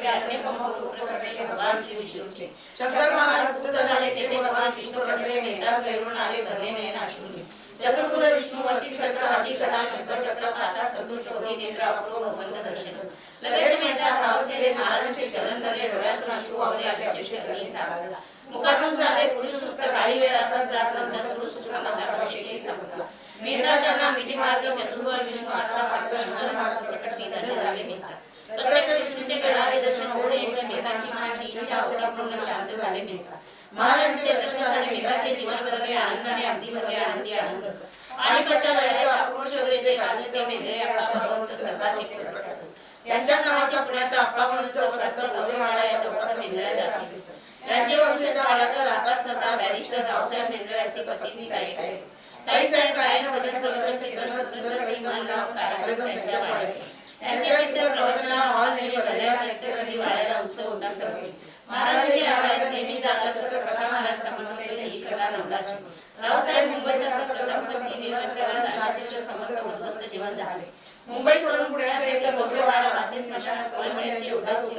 त्याने कमवले भगवान श्री विष्णूचे शंकर महाराज मुक्त झाले तेथे भगवान विष्णू प्रगटले नेता गैरून आले धने नयन अश्रुनी चतुर्भुज विष्णुवती छत्र हाती गदा शंकर चक्र पाहता संतुष्ट होती नेत्र अपूर्व भगवंत दर्शन लगेच मेहता भाव दिले महाराजांचे चरण धरले डोळ्यातून अश्रू वाहले आपल्या शेषी चालला मुखातून झाले पुरुष सुक्त काही वेळ असाच जात नंतर पुरुष सुत्राला शेषी संपला मेहता चरणा मिठी मारली चतुर्भुज विष्णू आस्था पाहता शंकर महाराज प्रकट की धन्य झाले मेहता प्रत्यक्ष विष्णूचे करावे दर्शन होऊन यांच्या नेताची माहिती इच्छा होती पूर्ण शांत झाले मेहता महाराजांचे दर्शन झाले मेहताचे जीवन बदलले आनंदाने अगदी भरले आनंदी आनंदच आणि पच्च्या लढ्याचे अपूर्ण शौर्याचे गाजले ते मेहरे आपला भगवंत सरकार यांच्या नावाच्या पुण्यात आप्पा म्हणून चौक असतं भव्यवाडा या चौकात मेंदळ्या जाती त्यांचे वंशजा वाड्यात राहतात सरकार बॅरिस्टर रावसाहेब मेंदळ्याचे पत्नी ताईसाहेब गायन भजन प्रवचन कीर्तन सुंदर काही मन लावून कार्यक्रम त्यांच्या वाड्यात त्यांच्या कीर्तन प्रवचनाला हॉल नाही बदलल्या नित्यकधी वाड्याला उत्सव होता सगळे महाराजांच्या वाड्यात नेहमी जात असत कसा महाराज समजलेले ही कला नवलाची रावसाहेब मुंबईचा प्रथम पत्नी निर्माण करा शासकीय समस्त उद्ध्वस्त जीवन झाले मुंबई सोडून पुण्याचे एक भव्यवाडा वासी स्मशान कॉलनीचे उदास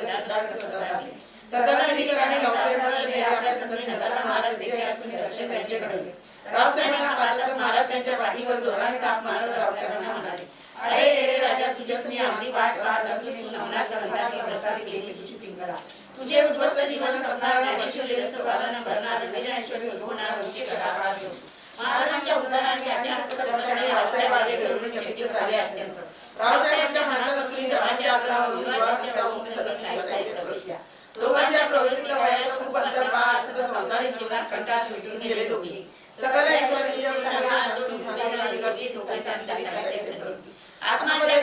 सरदार मेहकरांनी रावसाहेबांचे आपल्या संतती नगर महाराज देखील असून दर्शन त्यांचे घडवले रावसाहेबांना पाहताच महाराज त्यांच्या पाठीवर जोराने ताप मारत रावसाहेबांना म्हणाले अरे रे राजा तुझ्यास मी अगदी पाठ पाहत असून तू नवनाथ ग्रंथाने प्रचार केली तुझी पिंगला तुझे उद्ध्वस्त जीवन संपणार ज्ञानेश्वरी सुखानं भरणार ज्ञानेश्वरी होणार उच्च कथा महाराजांच्या उद्धाराने याच्या रावसाहेब आले घरून चकित झाले अत्यंत रावसाहेबांच्या मनात असलेली जमाच्या आग्रहावर प्रवेशल्या दोघांच्या प्रवृत्तीत वयाचा खूप अंतर पार असत संसारिक जीवनात कंटाळ भेटून गेले दोघे सकल ऐश्वर्य आत्मामध्ये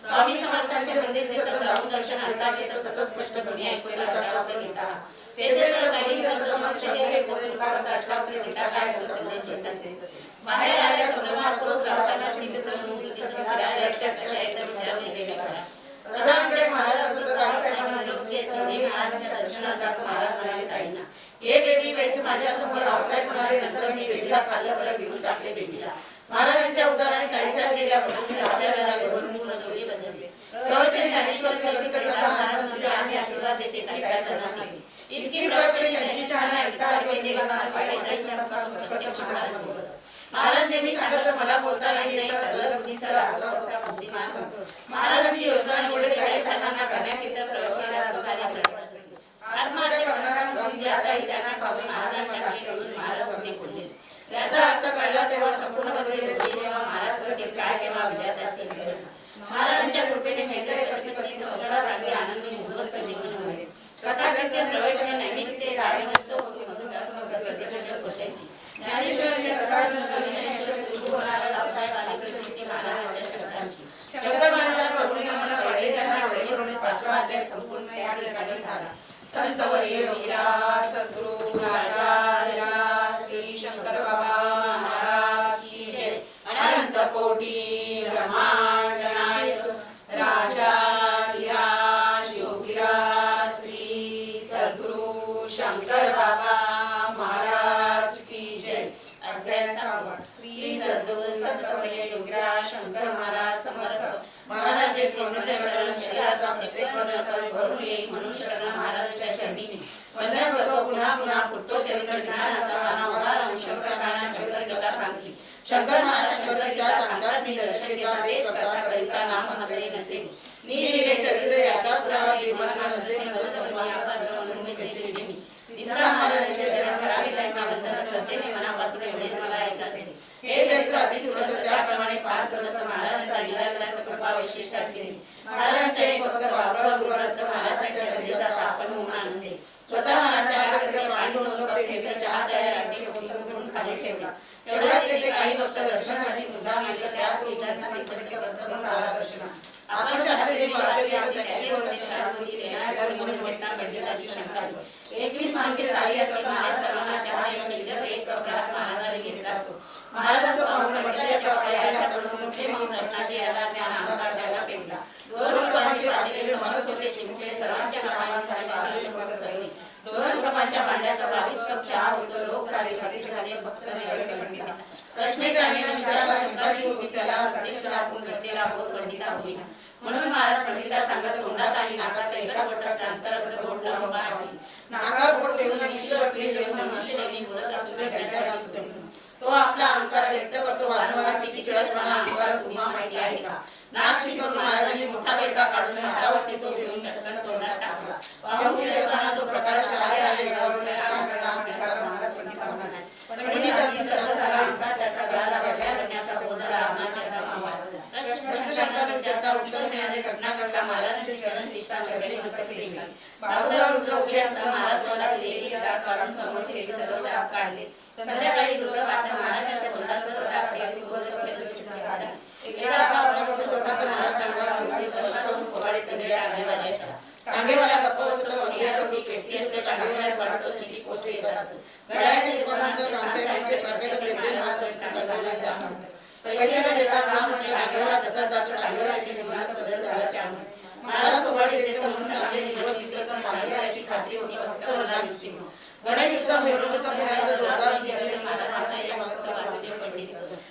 स्वामी समर्थांचे मंदिर दर्शन असताचे सतत स्पष्ट ध्वनी ऐकूया बाहेर आल्या संभ्रमात तो रावसाहेबांची प्रधानकडे महाराज असत रावसाहेबांना निरोप घेत महाराजांच्या दर्शनात जातो महाराज म्हणाले ताईंना हे बेबी वैसे माझ्या समोर रावसाहेब म्हणाले नंतर मी बेबीला खाल्लं बरं घेऊन टाकले बेबीला महाराजांच्या उदाहरणाने ताईसाहेब गेल्या बघून रावसाहेबांना भरून दोघे बदलले प्रवचने ज्ञानेश्वर महाराज म्हणजे आम्ही आशीर्वाद देते ताईसाहेबांना इतकी प्रवचने त्यांची चाहना ऐकता महाराज नेहमी सांगत मला बोलता नाही येत महाराजांची योजना पुढे ताईसाहेबांना करण्याकरिता प्रवचनाद्वारे आत्महत्या करणारा म्हणजे आता त्यांना पाहून महाराज बोलले याचा अर्थ कळला तेव्हा संपूर्ण बदलले जेव्हा महाराज काय केव्हा विजयात असेल महाराजांच्या कृपेने मेंदळे प्रतिपत्ती संसारात अगदी आनंदी उद्ध्वस्त जीवन मिळाले कथाकृत्य प्रवचने नैमित्य कार्यक्रम होते मधुरात्मक प्रतिष्ठा स्वतःची ज्ञानेश्वरांच्या सकाळच्या सुरू होणारा रावसाहेब आलीकडची महाराजांच्या शब्दांची शंकर महाराजांच्या करुणेला मला पाहिले त्यांना डोळे भरून पाचवा अध्याय संपूर्ण या ठिकाणी झाला संत वर्य योगीराज सद्गुरु आचार्य श्री शंकर बाबा महाराज की जय अनंत कोटी ब्रह्मांड नायक राजाधिराज योगीराज श्री सद्गुरु शंकर बाबा महाराज की जय अध्याय 6 श्री सद्गुरु संत वर्य योगीराज शंकर महाराज समर्थ महाराजांचे सोन्याचे वडल शरीराचा प्रत्येक वडल भरून येईल म्हणून शरण महाराजांच्या चरणी वंदन करतो पुन्हा पुन्हा फुटतो चरित्र ज्ञानाचा अनावधान शंकर गीता सांगली शंकर महाराज शंकर गीता सांगतात मी दर्शकिता तेच करता करिता नाम नव्हे नसेल मी लिहिले चरित्र याचा पुरावा श्रीमंत नसेल तिसरा महाराजांचे चरण करावे त्यांना वंदन श्रद्धेने मनापासून एवढेच मला येत असेल हे चरित्र अतिसुरस त्याप्रमाणे 5 वर्ष महाराजांचा लीलाविलास कृपा वैशिष्ट्य असेल महाराजांचे एक भक्त बाबा गुरुरस्त महाराजांच्या घरी जाता आपण होऊन आनंदे स्वतः महाराजांच्या पाणी दोन घेतले चहा तयार असे घेऊन खाली ठेवला तेवढ्यात तेथे काही भक्त दर्शनासाठी मुद्दाम आले त्यात विचारना प्रथम झाला दर्शना आपण शास्त्री वाचले त्याची शंका 21 माणसे सारी असताना महाराज सर्वांना चहा शिल्लक एक कप महाराजांनी घेतला महाराजांचा पाहुणे बदल्याच्या पायाला पडून मोठे म्हणून प्रश्नाचे याला ज्ञान आमदार त्याला पेटला 2 कपाचे पातेले समरस होते चिमटे सर्वांच्या कामांत झाले 2 कपाच्या भांड्यात 22 कप चहा होतो लोक सारे झाले भक्ताने वेळ पंडिता प्रश्नेत आणि विचारला शंकाची होती त्याला प्रतीक्षा आपण घडलेला होत पंडिता होईना. म्हणून महाराज पंडिता सांगत तोंडात आणि नाकात एकाच बोटाचे अंतर असं बोट लावून पाहावे. नाकावर बोट ठेवून ईश्वर पीठ ठेवून मनुष्य नेहमी बोलत असतो तर त्याच्या उत्तम. तो आपला अहंकार व्यक्त करतो वारंवार. किती किळसपणा अहंकार तुम्हा माहिती आहे का? नाक शिकवून महाराजांनी मोठा बेडका काढून हातावरती तो घेऊन चटकन तोंडात टाकला. पाहून किळसपणा तो प्रकार शहारे आले. गळावून महाराज पंडिता म्हणाले. पंडितांनी सर्व झाला अहंकार त्याचा गळाला गळ्या करण्याचा बोधला आम्हाला त्याचा मामा. प्रश्नशंकाने विचारता उत्तर मिळाले. घटना घडला. महाराजांचे चरण दिसता चरणी मस्तक टेकले. बाबूराव रुद्र उभे असता महाराज तोंडात एक दात काढून समोर ठेवले. सर्व दात काढले. संध्याकाळी दुर्लभ वाटलं. महाराजांच्या तोंडात सर्व दात ठेवली. टांगेवाला गप्प बसतो. अंधेरटोपी पेटी असते. टांगेवाल्यास वाटत असे की पोस्ट येतात असं. घड्याळाच्या दुकानाचं कॉन्सेप्टचे प्रगत देते महाराज. पैसे न देता काम म्हणजे टांगेवाला तसाच जातो. टांगेवाल्याच्या जीवनात बदल झाला त्यामुळे महाराज तोबाडे देते म्हणून चांगले दिवस दिसत. टांगेवाल्याची खात्री होती फक्त मला दिसते. गणेश उत्सव मिरवणुकीचा पुण्याचा जोरदार असेल. महाराजांचा एक महत्त्वाचा पंडित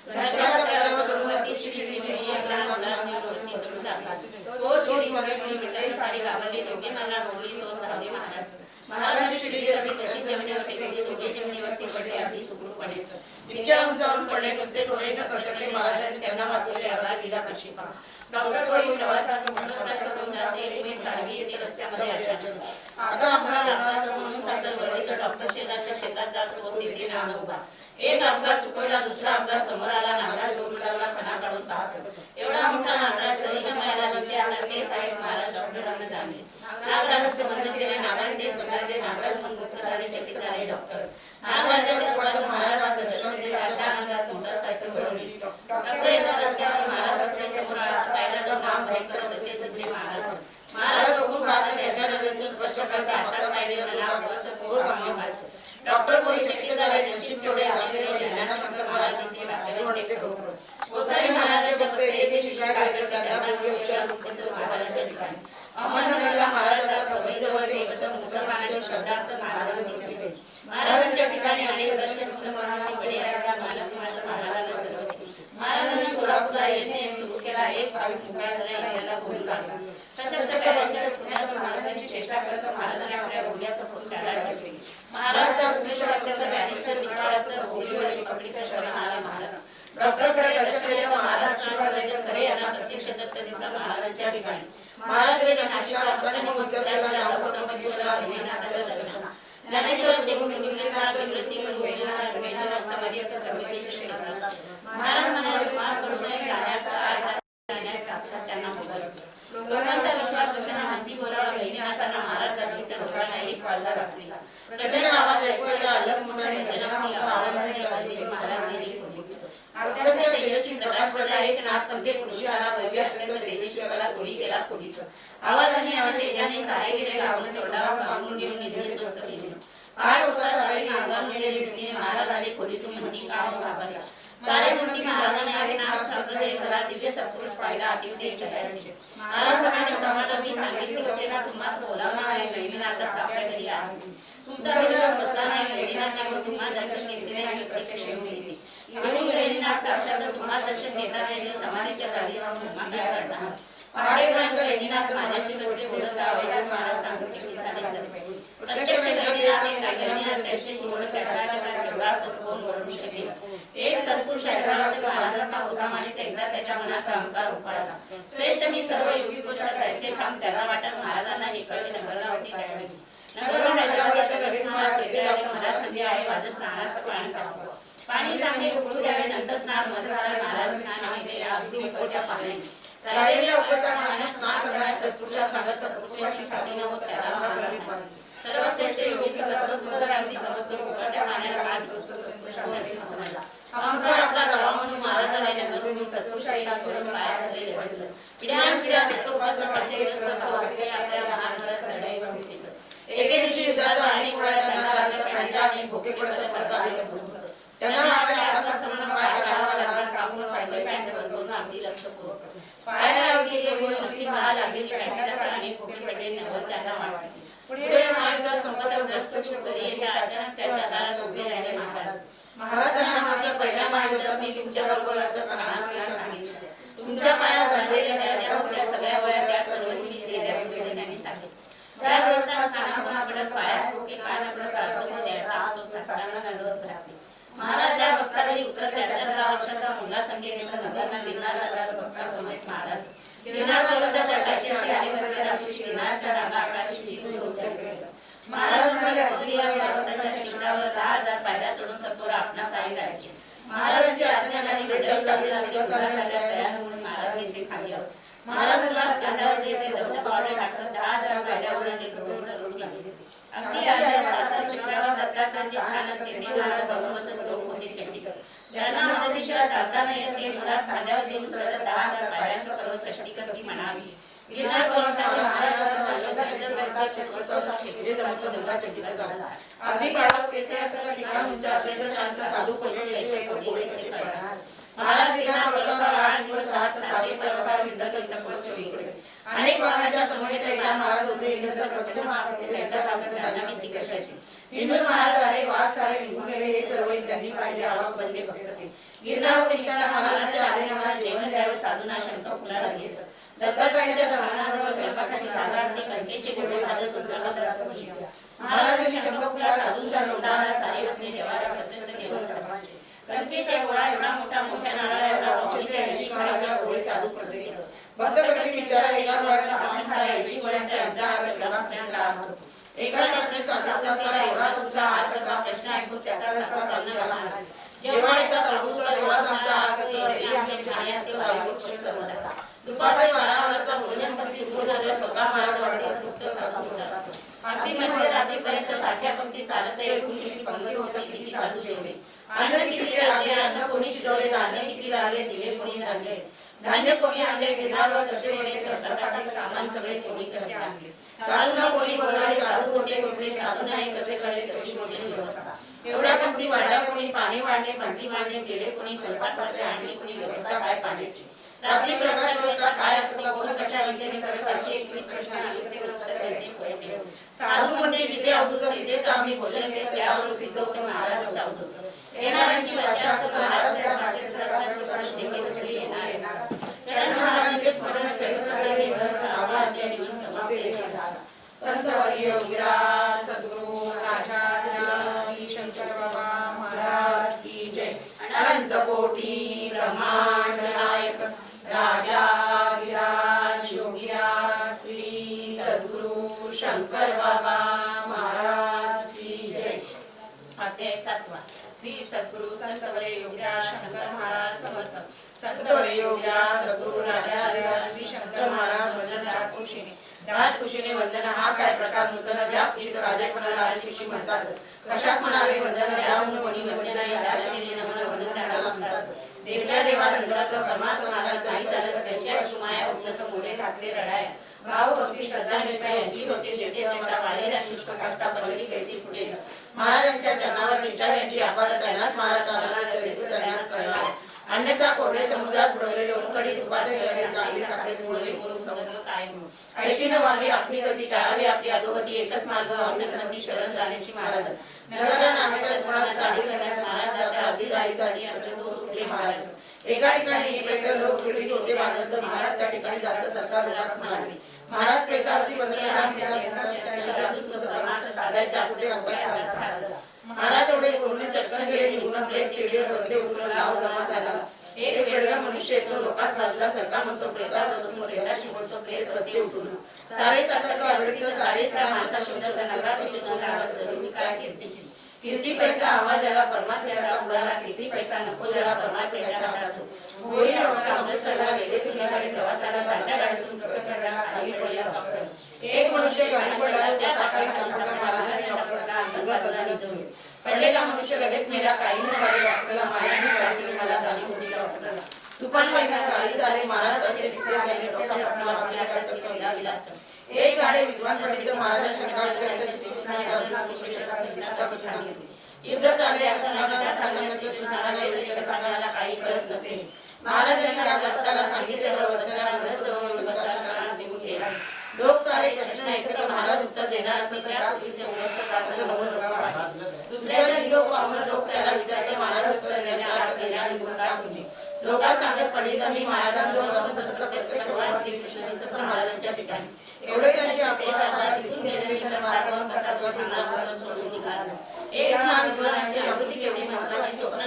घराच्या कपड्यावर चढून अतिशय शिडीने एका मुलाने रोशनी चढून टाकला. तो शिडी मराठी मंडळी सारी घाबरली. दोघे मला रोवली. तो झाले महाराज. महाराजांची शिडी गर्दी कशी जमिनीवर टेकली. दोघे जमिनीवरती पडले. अगदी सुखरूप पडायचं. इतक्या उंचावरून पडले नुसते डोळे न खर्चले. महाराजांनी त्यांना वाचवले. आघात दिला कशी पहा. डॉक्टर कोई प्रवासाचं मोटरसायकल करून जाते. मी सारवी येते रस्त्यामध्ये अशा. आता अपघात होणार म्हणून सासर वळीचं डॉक्टर शेजारच्या शेतात जात होतो. तिथे नाव उभा. एक अपघात चुकवला. दुसरा अपघात समोर आला. नागराज डोंबिवलीला पणा काढून पाहत. एवढा मोठा नागराज कधी न पाहायला दिसे. आता ते साहेब महाराज डॉक्टरांना जाणले. नागराजाचे बंधन केले. नागराज ते समजले. नागराज मन गुप्त झाले. चकित झाले. डॉक्टर नागराजाच्या रूपात महाराज दर्शन दिले. अशा आनंदात मोटरसायकल वळवली. डॉक्टर एका रस्त्यावर महाराज रस्ते समोर पाहिला तर नाव भयंकर तसेच दिसले. महाराज बघून पाहता त्याच्या नजरेतून स्पष्ट कळते. आता पाहिलेलं नाव असं पोर गमावून पाहतो. डॉक्टर कोई चकित झाले. नशीब तेवढे चांगले होते. ज्ञाना शंकर महाराज दिसले. लागले होते ते बरोबर. गोसाई महाराजचे भक्त एके दिवशी काय घडले त्यांना पूर्वी उपचार महाराजांच्या ठिकाणी. अहमदनगरला महाराजांचा कबरीजवळ ते मुसलमानांच्या श्रद्धास्थ महाराजांनी केले. महाराजांच्या ठिकाणी अनेक दर्शन मुसलमानांनी केले. मालक म्हणाला महाराजांना सर्व. महाराजांनी सोलापूरला येणे सुरू केला. एक भाविक मुंबईला यायला बोलू लागला. सशक्त बसत पुण्यात महाराजांची चेष्टा करत महाराजांनी आपल्या गुढ्यात फोन त्याला घेतले. महाराजांच्या उपनिषदाचा बॅरिस्टर विचाराचं बोलीवळी पकडीत शरण आला. महाराज डॉक्टरकडे दर्शन देता. महाराज आशीर्वाद देत खरे यांना प्रत्यक्ष दत्त दिसा महाराजांच्या ठिकाणी. महाराज गेले नाशिकला. डॉक्टरांनी मग विचार केला. जाऊ पटपटीला निवडण्याचं दर्शन. ज्ञानेश्वर जगून निवृत्तीनाथ निवृत्ती गोविंदनाथ वेदनाथ समाधीचं कर्मकेश शिकवलं. महाराज म्हणाले मास सोडून जाण्याचा साक्षात त्यांना बोलवलं. लोकांचा विश्वास बसण्याने अंतिम बोलावला. गहिनीनाथांना महाराज जागली तर लोकांना एक वाजला रात्रीचा. प्रचंड आवाज ऐकू येतो. अलग मोठ्याने गजना होता. आवाजाने महाराजांनी अत्यंत तेजस्वी प्रकाश पडला. एक नाथपंथी पुरुषी आला. भव्य अत्यंत तेजस्वी आला. तोही केला खोलीत. आवाजाने आणि तेजाने सारे गेले लावून तोंडावर काढून घेऊन निर्देश स्वस्त केले. पहाट होता. सारे अंगावर गेलेली रीतीने महाराज आले खोलीतून. म्हणती का घाबरला. सारे मूर्ती महाराजांना एक नाथ सापडले. मला दिव्य सत्पुरुष पाहिला. अतिव तेज चेहऱ्याचे. महाराज म्हणाले समस्त मी सांगितले होते ना तुम्हास बोलावणार आहे. गहिनीनाथास आपल्या घरी आज तुमचा विश्वास बसला नाही. गहिनीनाथांवर तुम्हा दर्शन घेतले नाही. प्रत्यक्ष येऊन येते. म्हणून गहिनीनाथ साक्षात तुम्हा दर्शन घेता येईल. समाधीच्या जागेवर तुम्हा काय करणार. पहाटेपर्यंत गहिनीनाथ माझ्याशी गोष्टी बोलत राहावे. महाराज सांगत चकित झाले. प्रत्यक्ष गहिनीनाथ त्याच्याशी बोलत त्याचा एवढा सत्कोन वरून शकेल. एक सत्पुरुष ऐरावत महाराजांचा होता. मानित एकदा त्याच्या मनात अहंकार उफाळला. श्रेष्ठ मी सर्व योगी पुरुषात ऐसे ठाम. त्याला वाटत महाराजांना हे कळले. नगरला होती त्यावेळी. नगरहून हैदराबाद लगेच महाराज तिथे जाऊन मला थंडी आहे. माझं स्नानात पाणी सापडलं. पाणी चांगले उकळू द्यावे. नंतर स्नान मजा करा. महाराज स्नान माहिती अगदी उकळत्या पाण्याने राहिलेल्या उकळत्या पाण्यात स्नान करण्यास सत्पुरुषा सांगत. सत्पुरुषाची छाती न होत त्याला सर्वश्रेष्ठ योगी अगदी समजतो. उकळत्या पाण्याला हात जोडतो. सत्पुरुषासाठी समजला. अहंकार आपला जावा म्हणून महाराजांना जन्मभूमी सत्पुरुषाला करून पाया धरले ठेवायचं. पिढ्यानपिढ्या चित्तोपासक असे आपल्या महानगरात घडले भक्तीचं. एके दिवशी युद्धात अनेक वेळा त्यांना लागत पॅन्टा आणि भोके पडत परत आले. त्यांना वाटले आपला संपूर्ण पाय पडावा लागणार. कापून पाहिजे पॅन्ट बदलून अगदी लक्षपूर्वक पायाला होती. मला लागली पॅन्टच्या काळाने भोके पडले. नवल त्यांना वाटले. पुढे महायुद्धात संपत ग्रस्त सुखरी येथे अचानक त्याच्या दारात उभे राहिले महाराज. महाराजांना म्हणतात पहिल्या महायुद्धात मी तुमच्या बरोबर असं कणाकडे सांगितलं. तुमच्या पायात घडलेल्या संख्येने नगरना गिरणारला जात भक्तासमवेत महाराज गिरनार पर्वताच्या पायथ्याशी आले वगैरे राशीशी गिरनारच्या रांगा आकाशाशी महाराज म्हणाले अगदी या पर्वताच्या शिखरावर 10,000 पायऱ्या चढून सत्वरा आपणास आहे जायचे. महाराजांची आज्ञाने वेळ महाराज घेतले खाली आहोत. महाराज मुलास कांद्यावर घेतले जवळ पावले टाकत 10,000 पायऱ्यावर अगदी आल्या शिखरावर दत्तात्रयाचे स्थान तेथे बसत लोक होते चंडीकर. ज्यांना मदतीशिवाय चालता न येत ते मुलास खांद्यावर घेऊन चढत 10,000 पायऱ्यांचा पर्वत चंडीकसी म्हणावी. गिरनार पर्वतावर अगदी काळात तेथे असता ठिकाण उंच अत्यंत शांत साधू महाराज गिरनार पर्वतावर 8 दिवस राहत सावली पर्वतावर हिंडत संपत चोहीकडे. अनेक वाघांच्या समवेत एकदा महाराज होते हिंडत पश्चिम त्यांच्या ताब्यात त्यांना किती कशाची हिंडून महाराज आले वाघ सारे निघून गेले. हे सर्व त्यांनी पाहिले आवाज बनले भक्त गिरनार निघताना महाराजांच्या आले म्हणा जेवण द्यावे साधूंना शंका फुलाला घ्यायचं. दत्तात्रयांच्या जवळजवळ स्वयंपाकाची जागा असते कणकेचे गोळे भाजत असत. महाराजांनी शंखफुला साधूंचा लोंढा सारे बसले जेवायला प्रशस्त जेवण सर्वांचे कणकेच्या गोळा एवढा मोठा मोठ्या नारळा एवढा 80 गोळ्याचा गोळे साधू प्रत्येक भक्त करती विचारा एका गोळ्याचा 80 गोळ्यांचा यांचा हार एवढा प्रचंड हार होतो. एका प्रश्न साधूचा एवढा तुमचा हार कसा प्रश्न ऐकून त्याचा रस्ता साधू झाला म्हणाले. जेव्हा येतात अडवतो तेव्हाच आमचा हार कसा आमच्या ठिकाणी असतं वायू पक्ष सर्वदा दुपारच्या 12 वाजता भोजन पंक्ती सुरू झाल्या. स्वतः महाराज वाढतात फक्त साधू होतात. अगदी मध्ये रात्रीपर्यंत 60 पंक्ती चालत एकूण किती पंक्ती होतं किती साधू जेवले. अन्न किती लागले अन्न कोणी शिजवले धान्य किती लागले दिले कोणी आणले धान्य कोणी आणले गिरणारवर कसे गेले स्वतःसाठी सामान सगळे कोणी कसे आणले साधूंना कोणी बोलवले साधू कोठे होते साधू नाही कसे कळले कशी मोठी व्यवस्था एवढ्या पंक्ती वाढल्या कोणी पाणी वाढले पंक्ती मांडले गेले कोणी स्वयंपाक पात्रे आणली कोणी व्यवस्था काय पाण्याची रात्री प्रकाश होता काय असता कोण कशा रीतीने करत अशी 21 प्रश्न आले उत्तर द्यायची सोय मिळेल. साधू म्हणते जिथे अवधूत तिथेच आम्ही भोजन घेत त्यावर सिद्धवते महाराज अवधूत येणाऱ्यांची भाषा असत महाराज त्या भाषेत येणार चरण महाराजांचे स्मरण चरित्र संत वर्य योगीराज सद्गुरु राजाधिराज श्री शंकर बाबा महाराज की जय. अनंत कोटी ब्रह्मांड नायक राजाधिराज योगीराज श्री सद्गुरु शंकर बाबा महाराज की जय. अध्याय 7 श्री सद्गुरु संत वर्य योगीराज शंकर महाराज समर्थ. संत वर्य योगीराज सद्गुरु राजाधिराज श्री शंकर महाराज वंदन राजकुशीने राजकुशीने वंदन हा काय प्रकार नूतन ज्या कुशीत राजेपणा राजकुशी म्हणतात. कशात म्हणावे वंदन जाऊन वनी वंदनाला म्हणतात. देवल्या देवा डंगरात परमार्थ नाही चालत त्याच्या शुमाया उच्चत मोरे घातले रडाय भाव भक्ती श्रद्धा निष्ठा यांची होते जेथे चेष्टा वाढलेल्या शुष्क काष्टा पडली कैसी फुटेल. महाराजांच्या चरणावर निष्ठा त्यांची अपार त्यांनाच महाराज चरित्र त्यांनाच कळणार. अन्यथा कोरडे समुद्रात बुडवलेले उकडीत तुपात चांगली साखळीत बुडवले म्हणून समुद्र काय म्हणून ऐशीनं वाढली आपली गती टाळावी आपली अधोगती एकच मार्ग वासनाची शरण जाण्याची. महाराज नगरला नावाच्या गुणात गाडी करण्याचा महाराज आधी गाडी झाली असं तो सुटले महाराज. एका ठिकाणी एक प्रेत लोक पीडित होते बांधत महाराज त्या ठिकाणी जात सरकार लोकांस म्हणाले महाराज प्रेतावरती बसलेला परमार्थ साधायचा कुठे अंतर महाराज एवढे पूर्ण चटकन गेले निघून प्रेत तिडे बसले उठून गाव जमा झाला. एक वेगळा मनुष्य येतो लोकांस बाजूला सरका म्हणतो प्रेतावर बसून प्रेताशी बोलतो प्रेत बसते उठून सारे चातक आघडित सारे माणसा शोधत नगरात काय कीर्तीची कीर्ती पैसा आवाज याला परमार्थ त्याचा उडाला कीर्ती पैसा नको ज्याला परमार्थ त्याच्या हातात होईल. अमृतसरला रेल्वेतून निघाले प्रवासाला चालत्या गाडीतून कसं करायला खाली पडला डॉक्टर. एक मनुष्य गाडी पडला त्याचा काही संपला महाराजांनी डॉक्टरला अंगात बदलत होते. पडलेला मनुष्य लगेच मेला काही न झाले डॉक्टरला महाराजांनी मला जाणीव होती डॉक्टरला तुफान महिन्यात गाडी झाले महाराज असे तिथे गेले डॉक्टर एक गाडे विद्वान पंडित महाराज शंका युद्ध चाले काही कळत नसे. महाराजांनी त्या कष्टाला सांगितले लोक सारे प्रश्न ऐकत महाराज उत्तर देणार असेल तर दुसऱ्या निरोप पाहून लोक त्याला विचारते महाराज उत्तर देण्याचा लोका सांगत पंडित मी महाराजांजवळ जाऊन सतत प्रत्यक्ष श्रीकृष्ण महाराजांच्या ठिकाणी एवढे त्यांचे एक मान गुणांची अभूती केवढी महत्वाची स्वप्न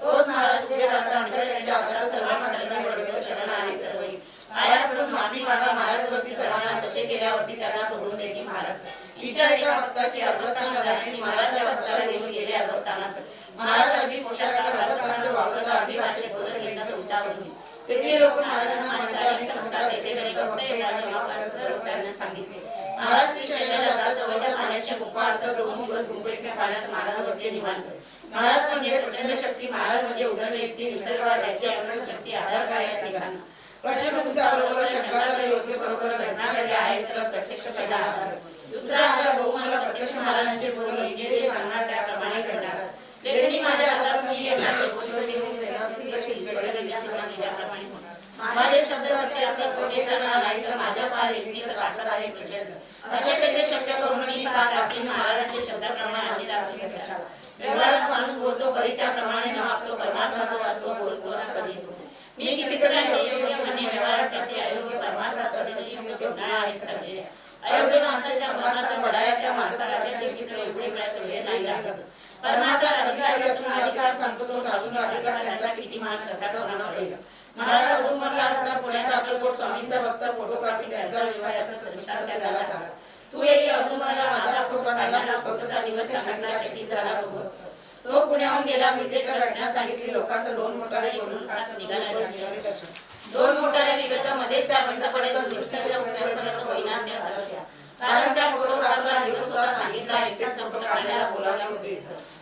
तोच महाराज उभे राहता अंतर्याच्या आकारात सर्वांना दंड पडले शरण आले सर्व पाया पडून माफी मागा महाराज वरती सर्वांना तसे केल्यावरती त्यांना सोडून द्यायची महाराज तिच्या एका भक्ताची गर्भस्थान घालायची महाराजच्या भक्ताला घेऊन गेले अवस्थानात महाराज अरबी पोशाखात रंगकरांच्या वापरता अरबी भाषेत बोलत गेल्यानंतर उठावरून तेथील लोक महाराजांना म्हणतात आणि स्तंभात येते नंतर भक्त सर्व त्यांना सांगितले महाराज श्री शैल्या जातात जवळच्या पाण्याची गुफा असं दोन मुघल गुंफेतल्या पाण्यात महाराज बसले निवांत महाराज म्हणजे प्रचंड शक्ती महाराज म्हणजे उदंड शक्ती निसर्गावर ज्याची अखंड शक्ती आधार काय या ठिकाणी प्रश्न तुमचा बरोबर शंकाचा योग्य बरोबर घटना घडल्या आहे सगळं प्रत्यक्ष पहिला आधार दुसरा आधार बहुमला प्रत्यक्ष महाराजांचे बोलले जे जे सांगणार त्याप्रमाणे घडणार लेखनी माझ्या हातात मी यांना माझे शब्द नाही तर माझ्या पार ताकद आहे प्रचंड अशक्य ते शक्य करून मी पाहत आपली महाराजांच्या शब्दाप्रमाणे आधी दाखवली कशाला व्यवहारात माणूस बोलतो परी त्याप्रमाणे न आपलो परमात्मा तो असतो बोलत कधी मी कितीतरी व्यवहारात करते अयोग्य परमात्मा कधीतरी अयोग्य माणसाच्या परमात्मा बडाया त्या वेळ नाही लागत परमात्मा अधिकारी असून अधिकार सांगतो तो असून अधिकार त्यांचा किती मान कसा होणार पाहिजे महाराज उदुमरला असता पुण्यात आपलं पोट स्वामींचा भक्त फोटोग्राफी त्यांचा व्यवसाय असं दृष्टांत झाला झाला तू येईल अदुमरला माझा फोटो काढायला फोटोचा दिवस सांगितला चकित झाला तो पुण्याहून गेला मिरजेच्या घटना सांगितली लोकांचं दोन मोटारे बोलून निघाले दर्शन दोन मोटारे निघता मध्येच त्या बंद पडत दुसऱ्याच्या प्रयत्नाचा परिणाम कारण त्या फोटोग्राफरला दिवसभर सांगितला एकटेच फोटो काढायला बोलावले होते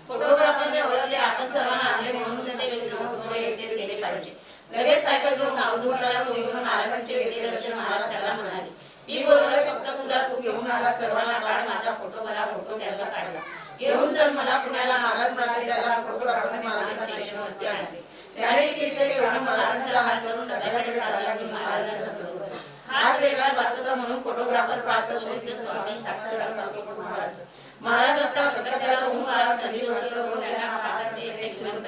फोटोग्राफरने ओळखले आपण सर्वांना आणले म्हणून त्यांचे केले पाहिजे लगेच सायकल घेऊन अवधूरला निघून महाराजांचे घेतले दर्शन महाराजाला म्हणाले मी बोलवले फक्त तुला तू घेऊन आला सर्वांना काढ माझा फोटो मला फोटो त्याचा काढला घेऊन चल मला पुण्याला महाराज म्हणाले त्याला फोटोग्राफरने महाराजांच्या स्टेशनवरती आणले त्याने तिकीट घेऊन महाराजांचा हात धरून डब्याकडे चालला घेऊन महाराजांचा हात वेगळा बसता म्हणून फोटोग्राफर पाहतो ते महाराज महाराज असता त्याचा ऊन महाराज थंडी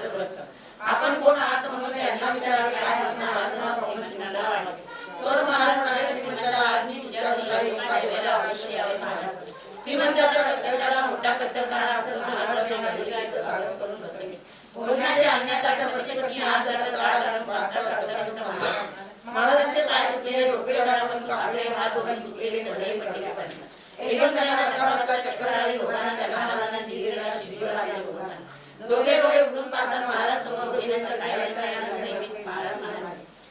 बसत आपण कोण आहात म्हणून त्यांना विचारावे काय म्हणतो महाराजांना पाहून तर महाराज म्हणाले श्रीमंताला आज मी तुझ्या घरला येऊन कार्याला अवश्य यावे महाराज श्रीमंताचा कत्तलखाना मोठा कत्तलखाना असेल तर महाराजांना स्वागत करून बसले भोजनाचे अन्य ताटापती पत्नी हात जातात महाराजांचे पाय तुटलेले डोके एवढ्यापासून कापले हात दोन्ही तुटलेले नडले पडले पाहिजे एकदम त्यांना धक्का बसला चक्कर आली दोघांना त्यांना महाराजांनी दिलेल्या शिदीवर आणले दोघांना दोघे डोळे उघडून पाहताना महाराजांसमोर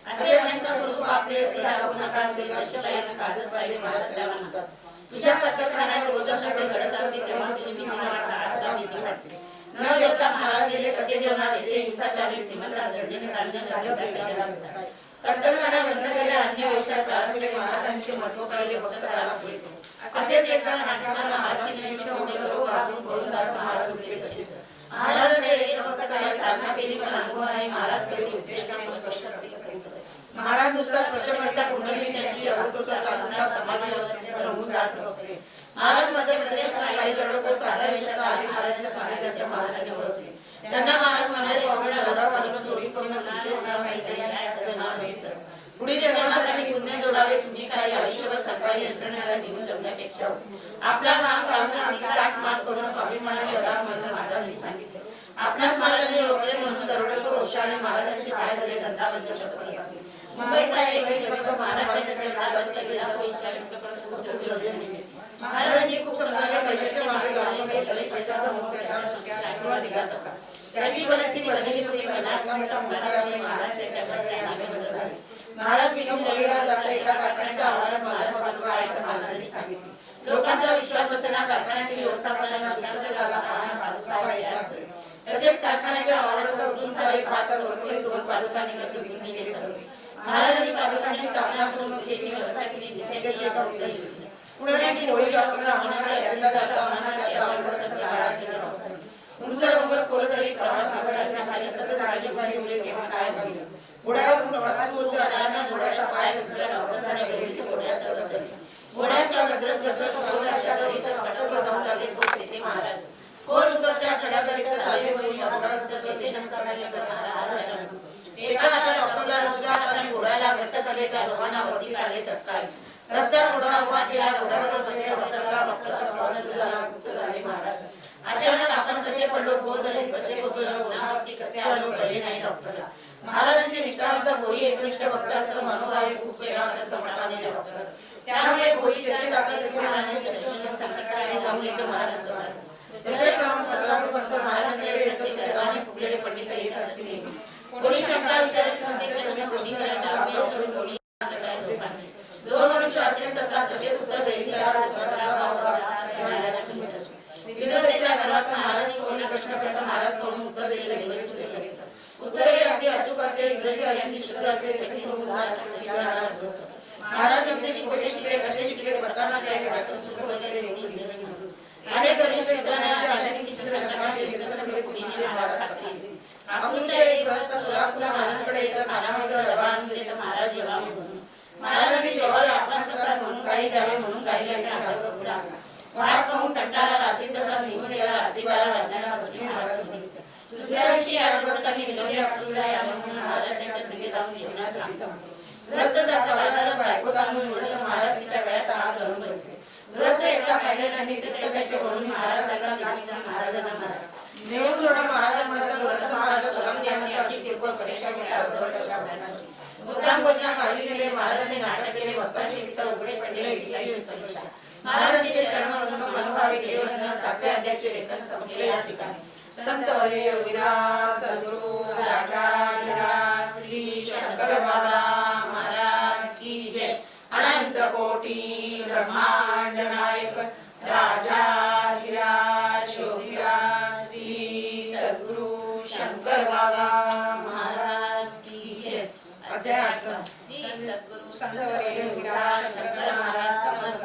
असे भयंकर स्वरूप आपले महाराज त्याला म्हणतात तुझ्या कत्तलखान्यात रोज असे घडत असते तेव्हा तुझी भीती वाटते न जेवताच महाराज गेले कसे जेवणार इथे हिंसाचारी श्रीमंत कत्तलखाना बंद केले अन्य व्यवसाय प्रारंभले महाराजांचे महत्व कळले भक्त त्याला पुढे असेच एकदा नाटकाला महाराज निमित्त होते लोक आपण पळून जात महाराज उठले तसेच महाराजांनी एक भक्त काय साधना केली पण अनुभव नाही महाराज कधी उद्देश महाराज नुसता स्पर्श करता कुंडली त्यांची अवृतता चाचणा समाधी रंगून जात बघले महाराज मध्य प्रदेशात काही दरोडेखोर साध्या वेशात आले महाराजांच्या सानिध्यात महाराजांनी ओळखले त्यांना महाराज म्हणाले पावणे दरोडा घालून चोरी करून तुमचे होणार नाही पुढे जन्मासाठी पुण्य जोडावे तुम्ही काही आयुष्यभर सरकारी यंत्रणेला निघून जगण्यापेक्षा आपला काम काढून ताट मान करून स्वाभिमानाने जगा म्हणून महाराजांनी सांगितले आपणास महाराजांनी रोखले म्हणून दरोडेखोर होशाने महाराजांचे पाय धरले दंतावंत शपथ घेतली मुंबईचा एक गरीब महाराजांनी खूप समजायला पैशाच्या मागे लागून तरी पैशाचा मोह त्याचा आशीर्वाद दिला तसा त्याची परिस्थिती बदलली होती महाराज बिनोबरीला जाता एका कारखान्याच्या आवारात माझ्या आहे तर महाराजांनी सांगितले लोकांचा विश्वास बसेना कारखान्यातील व्यवस्थापकांना दुष्टता झाला तसेच कारखान्याच्या आवारात उठून सारे पाता लोकले दोन पादुका निघत गेले सर्व महाराजांनी पादुकांची स्थापना करून त्याची व्यवस्था केली त्याची एका पुढे कोळी डॉक्टर अमरनाथ यात्रेला जाता अमरनाथ यात्रा अवघड गाडा केला उंच डोंगर खोलदरी प्रवास झाडाचे पाय ठेवले गेले काय पाहिलं घोड्यावरून प्रवासास होते अचानक घोड्याचा पाय घोड्याच्या गजरत जाऊन लागले तो तेथे महाराज कोण उतरत्या खड्याकरिता चालले एका हातात डॉक्टरला दुसऱ्या हाताने घोड्याला घट्ट आले त्या दोघांना वरती आले तत्काळ रस्त्यावर घोडा उभा केला घोड्यावर बसलेल्या डॉक्टरला डॉक्टरचा प्रवास सुरू झाला गुप्त झाले महाराज अचानक आपण कसे घरी कसे पोचवलं वरणावरती कसे आलो कळले नाही डॉक्टरला. महाराजांचे निष्ठावंत भोई एकनिष्ठ भक्त असत मनोभावे खूप सेवा करत मठाने डॉक्टर. त्यामुळे भोई जेथे जातात तेथे महाराजांचे दर्शन संकटाने जाऊन येतो महाराज स्वतःच. जसे पंत महाराजांकडे येतात तसे जाणे फुगलेले पंडित येत असतील. कोणी शंका विचारत नसते कोणी प्रश्न करत जो मनुष्य असेल तसा तसेच उत्तर देईल. विनोदाच्या गर्भात महाराज कोणी प्रश्न करता महाराज कोणी उत्तर देईल. उत्तरे अगदी अचूक असेल इंग्रजी अगदी शुद्ध असेल चकित होऊन जात असेल महाराज अगदी कुठे शिकले कसे शिकले पताना कडे अनेक अनेक चित्र शंकाचे निरसन करीत निघले महाराज. अकलूजचे एक गृहस्थ सोलापूरला महाराजांकडे येतात. खानावळीचा डबा आणून देतात. महाराज जेवण म्हणून महाराजांनी जेव्हा आपण प्रसाद म्हणून काही द्यावे म्हणून गायला आग्रह केला. वाट पाहून कंटाळा रात्री तसा निघून गेला. रात्री 12 वाजल्याला बसले महाराज बघितलं. दुसऱ्या दिवशी याग्रस्तांनी विनवले अकलूजला यावं म्हणून महाराज त्यांच्या संगे जाऊन जेवणात राहतात. ग्रस्त जात महाराजांना बायको तांदूळ मिळत महाराज तिच्या गळ्यात हात घालून बसले. ग्रस्त एकदा पाहिले त्यांनी तिथल्याचे म्हणून महाराजांना महाराजांना मारा नेऊन थोडा महाराज म्हणतात. ग्रस्त महाराज सोलापूरपर्यंत अशी किरकोळ परीक्षा घेतला. मुद्दाम बोलता गावी गेले. महाराजांनी नाटक केले. भक्तांची पिता उघडे पडले. परीक्षा महाराजांचे चरण मनोभावे केले. वंदना 7व्या अध्यायाचे लेखन संपले. या ठिकाणी संत वर्य योगीराज सद्गुरु राजा श्री शंकर महाराज की जय. अनंत कोटी ब्रह्मांड नायक राजाधिराज योगीराज श्री सद्गुरु शंकर बाबा महाराज की जय. अध्याय 8 श्री सद्गुरु संत वर्य योगीराज शंकर महाराज समर्थ.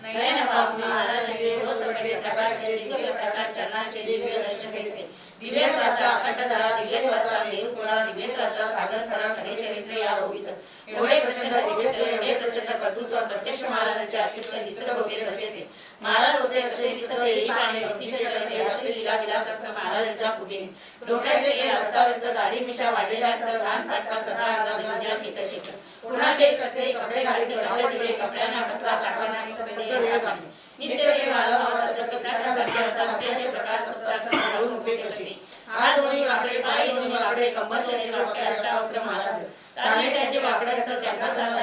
नयन पाहून महाराजांचे उजळते प्रकाशाचे दिव्य प्रकाश चरणाचे दिव्य दर्शन घेतले. दिव्यत्वाचा अखंड धरा दिव्यत्वाचा मेरुपुरा दिव्यत्वाचा सागर खरा खरे चरित्र या ओवीत. एवढे प्रचंड दिव्यत्व एवढे प्रचंड कर्तृत्व प्रत्यक्ष महाराजांचे अस्तित्व दिसत होते कसे ते. महाराज होते असे दिसत येई पाणे भक्तीचे चरण देहातले लीला विलास असं महाराजांच्या कुटीने. डोक्याचे केस अस्ताव्यस्त दाढी मिशा वाढलेला असतं. गान फाटका सगळा अंगात भीत शिकत. कुणाचे कसले कपडे घालीत गडबडीचे कपड्यांना कसला चाकार नाही नित्य ते मला भावात असत सारखे असतात. हास्याचे प्रकार सप्ताह म्हणून उभे कसे. हात दोन्ही वाकडे पाय दोन्ही वाकडे कंबर शरीर वाकडे अष्टावक्र महाराज. चालणे त्यांचे वाकडे असत. त्यांचा चालला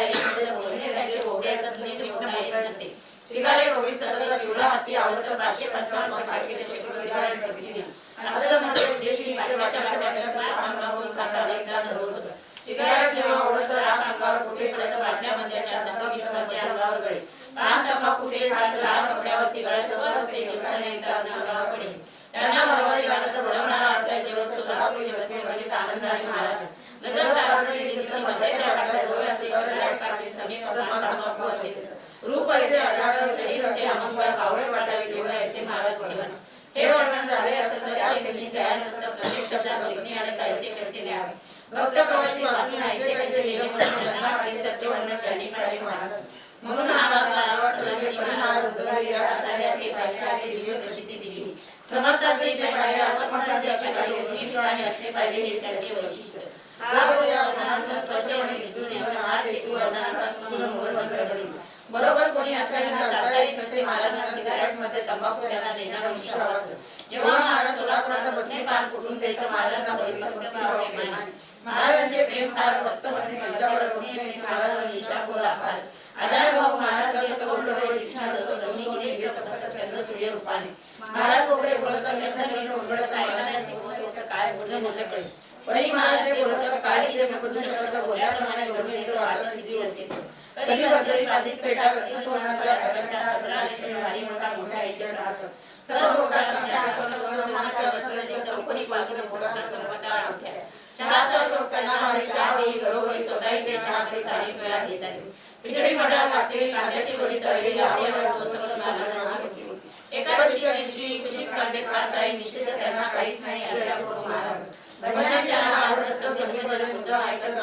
बोलणे त्यांचे बोबडे असत. नीट बोलता येत नसे. सिगारेट ओढीत सतत पिवळा हाती आवडत 555 फाटके सिगारेट बघितली. असं मध्ये विदेशी नित्य वाटण्याचे वाटल्या खाता एकदा रोज. सिगारेट जेव्हा ओढत राग अंगावर कुठे पडत वाटल्यामध्ये अंगावर गळे. पान तंबाखू ते कपड्यावरती त्यांना भरवावी लागत. भरवणारा अडचण जेवण सोलापुरी बसले बघित आनंद आणि महाराज. नजर तारडली दिसत मध्याच्या वाटला जवळ सिगारेट पाकळी समीप असं पान तंबाखू असायचं. रूप असे आढळ शरीर असे अमंगळ कावळे वाटावे केवळ असे महाराज जीवन. हे वर्णन झाले असं तर त्या सिद्धी तयार नसतं. प्रत्यक्षात सिद्धी आणि कैसे कैसे न्यावे. भक्त प्रवासी बातमी ऐसे कैसे लिहिले म्हणून गंगा पाणी सत्य वर्णन त्यांनी पाहिले महाराज. म्हणून हा भाग आढावा ठरवले. परी महाराज उद्धवले या आचार्याने पाहिल्याची दिव्य प्रसिद्धी दिली. समर्थाचे जे पाहिले असमर्थाचे असे पाहिले दोन्ही ठिकाणी असले पाहिजे हे त्याचे वैशिष्ट्य. या वर्णनातून स्पष्टपणे दिसून येऊन हाच हेतू वर्णनाचा पूर्ण मूळ मंत्र घडली. बरोबर कोणी असल्याने चालता येत नसे. महाराजांना सिगारेट मध्ये तंबाखू त्यांना देणारा मनुष्य आवाज. जेव्हा महाराज सोलापुरात बसले पान कुठून देत महाराजांना बघितलं. महाराजांचे प्रेम फार भक्त बसले. त्यांच्यावरच भक्ती महाराजांना निष्ठापूर्ण आभार. आचार्य भाऊ महाराज सतत डोळे दिसणार असतो. दोन्ही दोन्ही चपटक चंद्र सूर्य रूपाने. महाराज पुढे बोलत शब्दांनी उघडत महाराजांना शिकवत होतं काय बोलणे बोलले कळे. परी महाराज जे बोलत काही ते बदलू शकत. बोलल्याप्रमाणे घडून येतं वाचा सिद्धी होते. कधी बदली बाधित पेटा रत्न सुवर्णाच्या भगवंता सदरा लक्ष्मी वारी मोठा मोठा ऐकत राहतात. सर्व मोठा रत्न चौकोनी पालकर मोठा चौपटा आठ्या. चहाचा शोक त्यांना भारी. चहा होई घरोघरी स्वतःही ते चहा पीत काही वेळा घेत आले. खिचडी मटार वाटलेली कांद्याची भजी तळलेली आवड होती. एका दिवशी खुशीत कांदे खात राही. निश्चित त्यांना काहीच नाही असे महाराज. भजनाची त्यांना आवडत असतं. संगीत भजन मुद्दाम ऐकत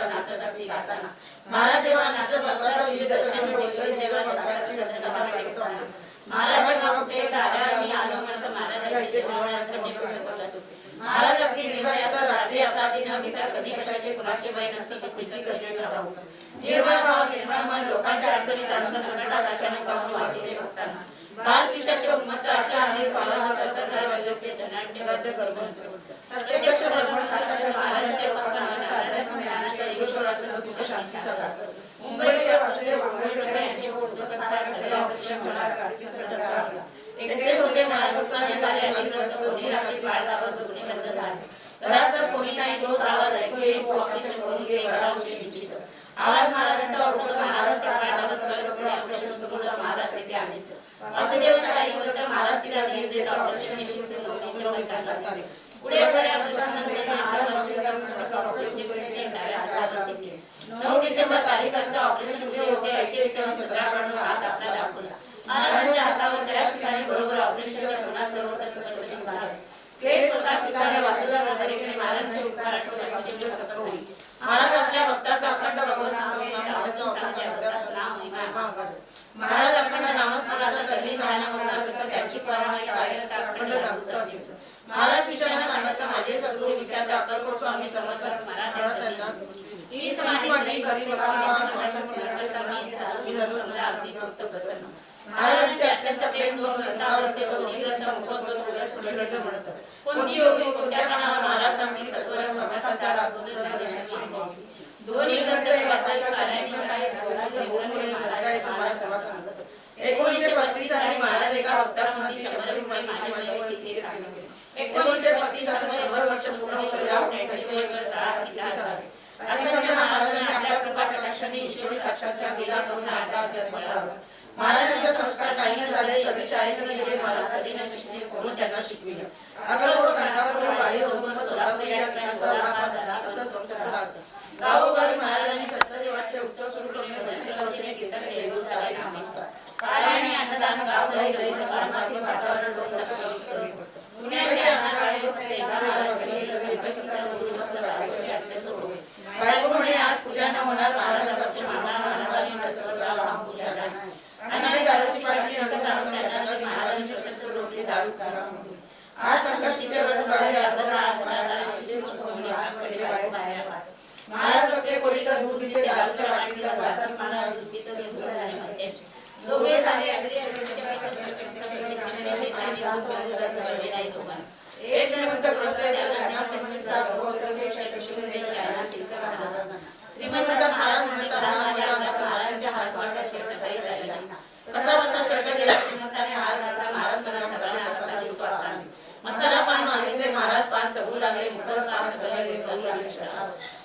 नाचत असे गाताना. महाराज जेव्हा नाचत भगवाचा विविध दर्शने बोलतो तेव्हा भगवानची घटना पाठवतो. महाराज जेव्हा कुठे जाणार मी आलो म्हणत महाराजांचे महाराज अगदी निर्भयाचा रात्री अपराधी न भीता कधी कशाचे कुणाचे भय नसे किती कसे राहू. निर्भय भाव निर्भय मन लोकांच्या अडचणी जाणून संकटात अचानक धावून वाचले भक्तांना. बाल पिशाचे उन्मत्त अशा अनेक बालनाट्य खंड गर्भ प्रत्यक्ष ब्रह्म साक्षात महाराजांच्या रूपात आध्यात्म ज्ञानाच्या योगेश्वराचा सुख शांतीचा गाठ मुंबईच्या वासुदेव आंबेडकर यांचे ऑपरेशन होणार एकटेच होते महाभक्त आणि बंद झाले. घरात तर कोणी नाही, तोच आवाज ऐकू येईल, तो ऑपरेशन करून घे बराबरची निश्चित. आवाज महाराजांचा ओळखता महाराज ऑपरेशन सुरू होता. महाराज तेथे आलेच. वासुदेवच्या आई मदत महाराज तिला धीर देता ऑपरेशन पुढे ऑपरेशन 9 डिसेंबर तारीख असता ऑपरेशन होते असे विचारून छत्राकडून हात आपला दाखवला. महाराजांच्या हातावर त्याच ठिकाणी बरोबर ऑपरेशनच्या सर्वांना सर्वत्र सचोटीत झाले. केस स्वतः स्वीकारले. वासुदेव महाराजांनी महाराजांचे उपकार आठवल्याचे चिंतन तत्व होईल. महाराज आपल्या भक्ताचा अखंड भगवान महाराज अखंड नामस्मरणाचा तल्लीन गाण्यामध्ये असत. त्यांची प्रमाणे कार्य अखंड जागृत असेल. महाराज शिष्याला सांगत, माझे सद्गुरू विख्यात अक्कलकोट स्वामी समर्थ महाराज त्यांना ही समाधी खरी महाराजांचे अत्यंत प्रेम दोन ग्रंथावरचे दोन्ही ग्रंथ मुखग्रंथ म्हणतात. कोणती ओवी कोणत्या पणावर महाराज सांगली सत्वर समर्थाचा दोन्ही ग्रंथ हे वाचायचं तुम्हाला सभा सांगत. 1935 साली महाराज एका भक्तास म्हणती 100 माहिती 1935 साली 100 वर्ष पूर्ण होतं. या असे समजना महाराजांनी आपल्या कृपा कटाक्षाने ईश्वरी साक्षात्कार दिला करून आपला अध्यात्म लावला. महाराजांचे संस्कार काही न झाले, कधी शाळेत न गेले, महाराज कधी न शिकले, कोणी त्यांना शिकविले. अक्कलकोट, कणकापूर, वाडी, औदुंब, सोलापूर या ठिकाणचा उडापात झाला. गावोगावी महाराजांनी सत्यदेवाचे उत्सव सुरू करणे, भजने, प्रवचने, कीर्तने, जयघोष चालले नामांचा पारायणे, अन्नदान, गावोगावी दही पुण्याच्या बायको म्हणे आज पूजा न होणार. दारूची बाटली दारू आज संकष्टीचे व्रत महाराज बसले कोणी तर दूध दिसे दारूच्या बाटलीचा दोघे झाले एक श्रीमंत ग्रस्त श्रीमंत महाराज म्हणतात महाराजांच्या हातवाड्या कसा बसा शर्ट गेला. श्रीमंताने हार घातला. महाराज मसाला पान मागितले. महाराज पान चढू लागले.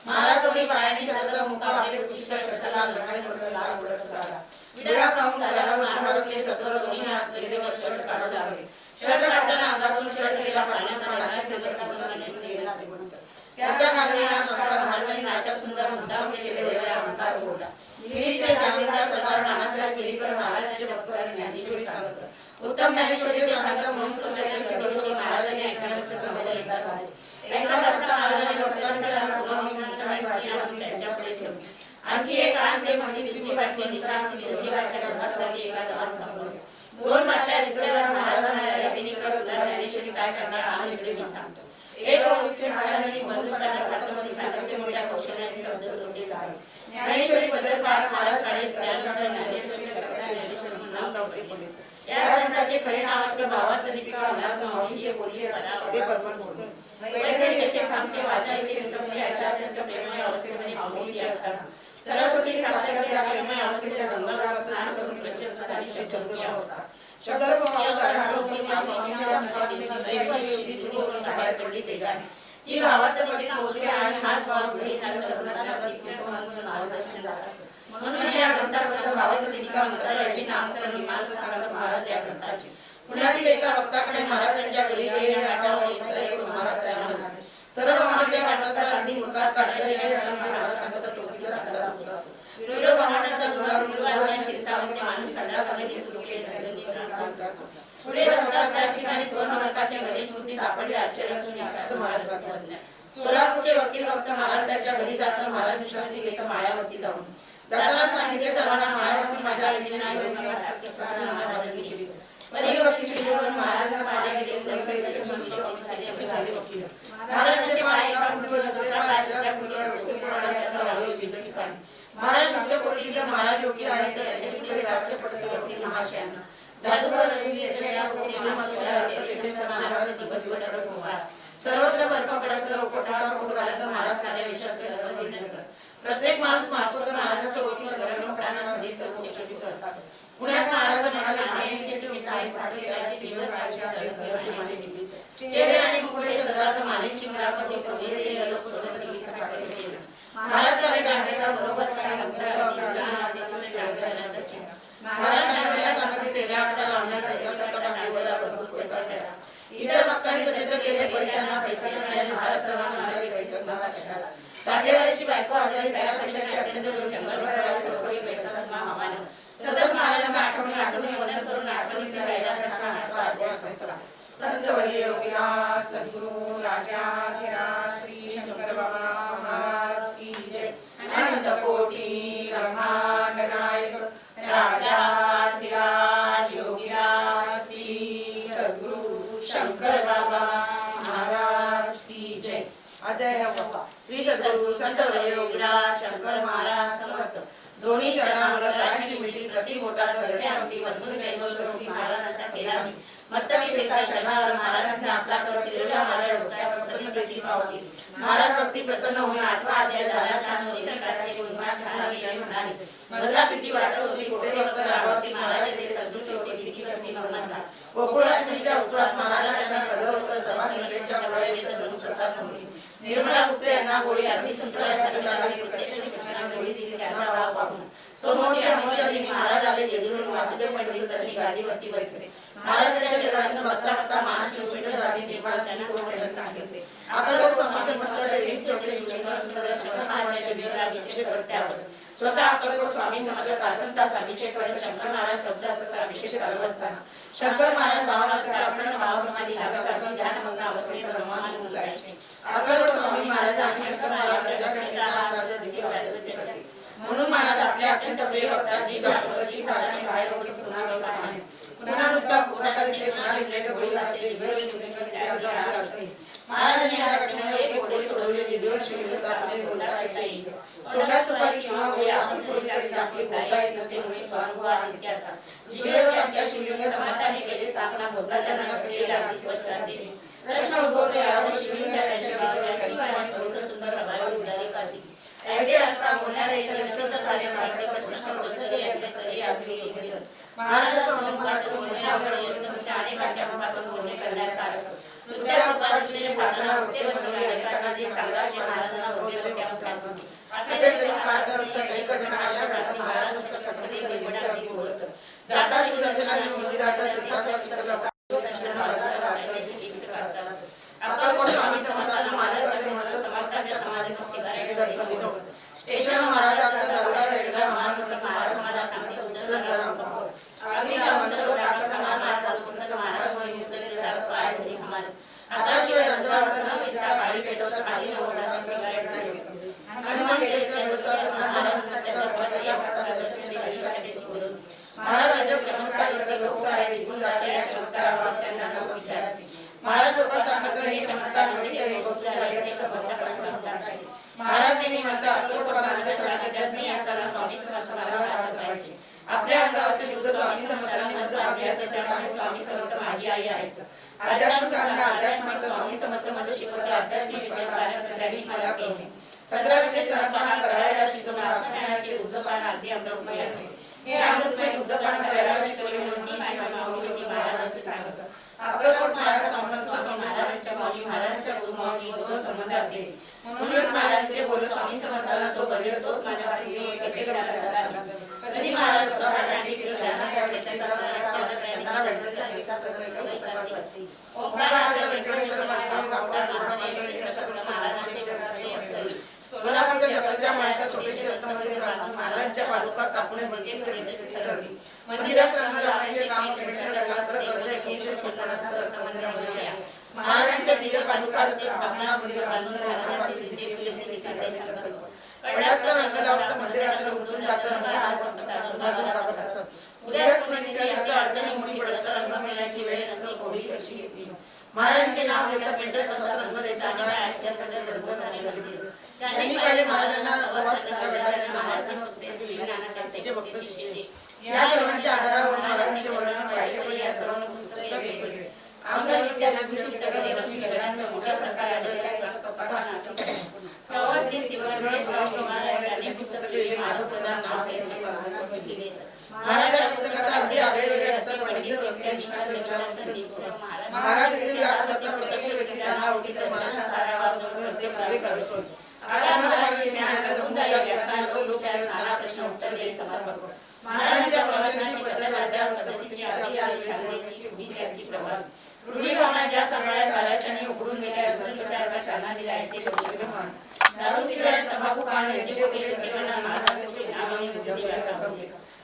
महाराज दोन्ही पायाने सतत मुख आपले कुशीच्या शर्टला लढाई करून लाल उडत झाला. विडा गाऊन गालावरती मारत ते सत्वर दोन्ही हात गेले व शर्ट काढू लागले. शर्ट काढताना अंगातून शर्ट गेला. त्याच्या घालविला नंतर महाराजांनी नाटक सुंदर मुद्दाम केले. वेगळा अहंकार बोलला. दिल्लीचे जहांगीर सरदार नानासाहेब पेरीकर महाराजांचे भक्त आणि ज्ञानेश्वरी सांगत. उत्तम ज्ञानेश्वरीचे संत म्हणून महाराजांनी ऐकण्यास एकदा झाले. ऐकत असता महाराजांनी भक्तांचे त्यांच्याकडे ठेवले. आणखी एक आण ते म्हणजे दुसरी बाटली निसरांनी दोन्ही बाटल्या रंगासलागी एका जवळ सांगले. 2 बाटल्या रिझर्व्ह महाराजांना पेरीकर ज्ञानेश्वरी काय करणार आणि इकडे सांगतो. एक ओळखीचे महाराजांनी मधुसाठ्यासाठी साहित्य मोठ्या कौशल्याने शब्द जोडले झाले. ज्ञानेश्वरी बदल पार महाराज या ग्रंथाचे खरे नाव असते भावार्थ दीपिका अनाथ माऊली जे बोलली ते परमन होते. वैगरी असे थांबते वाचायचे समजे अशा अत्यंत प्रेममय अवस्थेमध्ये माऊली असताना सरस्वती साक्षात त्या प्रेममय अवस्थेच्या गंगागात स्नान करून प्रशस्त झाली शब्दरूप अवस्था. शब्दरूप अवस्था धारण करून त्या माऊलीच्या मुखात सुरू ग्रंथ बाहेर पडली तेजाने. ही भावार्थ कधी पोहोचली आणि हाच भाव पुढे मार्गदर्शन झाला. म्हणून या ग्रंथाबद्दल भावार्थ दीपिका म्हणतात. अशी नामकरण माणसं सांगत महाराज या ग्रंथाची. पुण्यातील एका भक्ताकडे महाराजांच्या घरी गेले. महाराज सर्व त्या वाटणाचा अगदी मुखात काढता येते. महाराज सांगत टोपीचा संडास होता. विरोध भावनांचा दुरारून शिरसावरती माणूस संडास आले सुरू केले. पुढे भक्तास त्या ठिकाणी स्वर्णवर्गाच्या गणेश मूर्ती सापडली. आश्चर्यातून महाराज बाकी सोलापूरचे वकील भक्त महाराज त्यांच्या घरी जात महाराज विश्रांती घेत माळ्यावरती जाऊन जाताना सांगितले सर्वांना महाराजांनी माझ्या महाराजांना पाणी महाराजांचे पाय एका कुंडीवर महाराज उच्च कोटीतील महाराज योगी आहेत तर त्यांच्याकडे राष्ट्र पडतील महाशयांना जादूगर केले परिधाना पैसे न मिळाले महाराज सर्वांना मिळाले पैसा नवा कशाला टाकेवाल्याची बायको आजारी त्यापेक्षा अत्यंत दुर्चंद्र करावी टोकरी पैसा मामाने सतत महाराजांच्या आठवणी वंदन करून आठवणी ते राजाच्या आठवा अध्याय असायचा संत वर्य योगीराज सद्गुरु राजाधिराज श्री शंकर बाबा महाराज की जय अनंत कोटी ब्रह्मांड नायक राजाधिराज योगीराज श्री सद्गुरु शंकर बाबा महाराज की जय अध्याय 9 श्री सद्गुरु संत वर्य योगीराज शंकर महाराज समर्थ दोन्ही चरणावर करांची मिठी प्रति बोटात धरणे अंती मजबूत जयगोत्रोक्ती महाराजांचा केला मस्तकी टेका चरणावर महाराजांचा आपला कर फिरवला महाराज डोक्यावर प्रसन्नतेची पावती महाराज भक्ती प्रसन्न होणे 8वा अध्याय झाला छान निरंकाराचे गुणगान छान जय म्हणाले मजला भीती वाटत होती कुठे भक्त रागावती महाराज ते संतुष्ट होते की सती भगवंता गोकुळाष्टमीच्या उत्सवात महाराजांना कदर होतं सभा निर्णयाच्या गोळ्या देत धनु प्रसाद होती निर्मला गुप्ते यांना गोळी अगदी संपल्यासाठी लागली प्रत्यक्ष कृष्णाने गोळी दिली त्याचा भाव पाहून सोमवती अमावस्या दिनी महाराज आले जेजुरीहून वासुदेव पंडितांनी गादीवरती बसले महाराजांच्या शरीरातून बघता बघता मानाची उलट झाली नेपाळ त्यांनी पूर्वजन सांगितले अकलकोट स्वामी समर्थ डेव्हिड छोटे सुंदर सुंदर शंकर महाराजांच्या देवाला अभिषेक करत्यावर स्वतः अकलकोट स्वामी समर्थ तासन तास अभिषेक करत शंकर महाराज शब्द असत अभिषेक करत असताना शंकर महाराज भावावस्थेत आपण समाधी लागतात ध्यानमग्न अवस्थेत ब्रह्मांड होऊन जायचे अकलकोट स्वामी महाराज आणि शंकर महाराजांच्या घडीचा हा साधा दिव्य वाटत असे म्हणून महाराज आपल्या अत्यंत प्रिय भक्ताची डॉक्टरची प्रार्थना बाहेर ओळखी पुन्हा पाहणे पुन्हा नुसता पुराटा दिसे पुन्हा रिलेटेड गोळी असे महाराजांनी या घटनेने एक घोडे सोडवले जिभेवर शिवले आपले बोलता कसे येईल तोंडात सुपारी किंवा गोळी आपण थोडी तरी टाकली बोलता येत नसे म्हणून स्वानुभव आहे त्याचा जिभेवर आमच्या शिवलिंग समर्थाने केली स्थापना बोलताच्या जणांना कशी लागली स्पष्ट असेल प्रश्न उद्भवतो यावर शिवलिंगाच्या त्यांच्या विचारांची आणि बहुत सुंदर प्रभावी उदारी करते ऐसे असता बोलणारे इतर विचित्र सारे सापडे प्रश्न उत्तरे ऐसे करे अगदी योग्य महाराजांचा अनुभवातून बोलण्यावर समस्या अनेकांच्या मुखातून बोलणे कल्याणकारक नुसत्या उपाशीने प्रार्थना होते बनवले अनेकांना जे साम्राज्य महाराजांना होते त्या मुखातून असे तरी 5,000 उत्तर एक घटना अशा घडत महाराजांच्या कटकटी देवडाची बोलत जाता शिवदर्शनाच्या मंदिरात चित्राचा चित्रला दर्शन बाजूला राहायचे चित्र असतात अक्कलकोट स्वामी समर्थांचा मालक असे म्हणत समर्थांच्या समाधीचे शिकाऱ्याचे गणपती नव्हते स्टेशन महाराज आपला दारुडा वेडगा हनुमान महाराज मला सांगते उचल करा आम्ही गावांचा टाकत महाराज सुंदर महाराज म्हणून मुसलले जात पाय धरी हमार आता शिवाय दंडवार्थ न विस्ता गाडी पेटवता खाली ओरडा सिगारेट नाही हनुमान गेटच्या वरचा महाराजांच्या गणपती या भक्ताला दर्शन द्यायच्या त्याची बोलून महाराज अजब चमत्कार करतात लोक सारे विकून जाते या चमत्कारावर त्यांना लोक विचारते महाराज लोकांना सांगत हे चमत्कार घडीत हे बघून झाले तर भगवंताकडे महाराज नेहमी म्हणतात अक्कलकोटकरांच्या सणात मी असताना स्वामी समर्थ मला प्राप्त व्हायचे आपल्या अंगावरचे दूध स्वामी समर्थांनी मज पाहिल्याचे त्यामुळे स्वामी समर्थ माझी आई आहेत अध्यात्म सांगता अध्यात्माचा स्वामी समर्थ माझे शिकवते अध्यात्मिक विद्यापालन त्यांनी मला कळवले 17 स्तनपान करायला शिकवले आत्मज्ञानाचे दुग्धपान अगदी अमृतमय असे हे अमृतमय दुग्धपान करायला शिकवले म्हणून मी माझ्या माऊली महाराज असे सांगतात अक्कलकोट महाराज समस्त महाराजांच्या माऊली महाराजांच्या गुरुमाऊली दोन संबंध असे म्हणूनच महाराजांचे बोल स्वामी समर्थांना तो बजेर तोच माझ्या पाठीवर कसे करतात कधी महाराज स्वतः पाठी केले ज्ञानाच्या भेटीचा भेटण्याचा विचार करणे एक पुस्तकाची असे ओंकारार्थ वेंकटेश्वर महाराज महाराजांचे सोलापूरच्या जगलच्या माळ्यात छोटेसे दत्तमंदिर महाराजांच्या पादुका स्थापने ठरली मंदिरात रंग लावण्याचे काम दत्तमंदिरामध्ये महाराजांच्या दिव्य पादुका स्थापना मंदिर बांधून पडलासकर रंग लावत मंदिरात उठून जात उद्याच अडचणी मोठी पडत तर रंग मिळण्याची वेळ नसं कोणी कशी घेतली महाराजांचे नाव घेता पेंटत असत रंग द्यायचा त्यांनी पहिले महाराजांना सर्वात त्यांच्या वेळांना मार्गदर्शन भक्त शिष्य या सर्वांच्या आधारावर महाराजांचे वर्णन पाहिले पण या सर्वांना पुस्तके वेगवेगळे अंगविद्या विशिष्ट करे लक्ष्मी गणांना मोठा सरकार आदराचा कपाटान असतो प्रवास दे शिवराय महाराजांनी पुस्तके वेगळे माधव प्रधान नाव त्यांचे महाराजांना दिले महाराजा पुस्तकात अगदी आगळे वेगळे असतात पंडित महाराज इथे जात असता प्रत्यक्ष व्यक्ती त्यांना ओळखी तर महाराज साऱ्या वाजवून नृत्य मध्ये करत होते प्रश्न उत्तर देई समर्पक महाराजांच्या प्रवासाची पद्धत अध्यात्माची रूढी भावना ज्या सगळ्या सारायच्या आणि न्यायचे शौचालय मान दारू सिगारेट तंबाखू पान यांचे उल्लेख सेवन महाराजांचे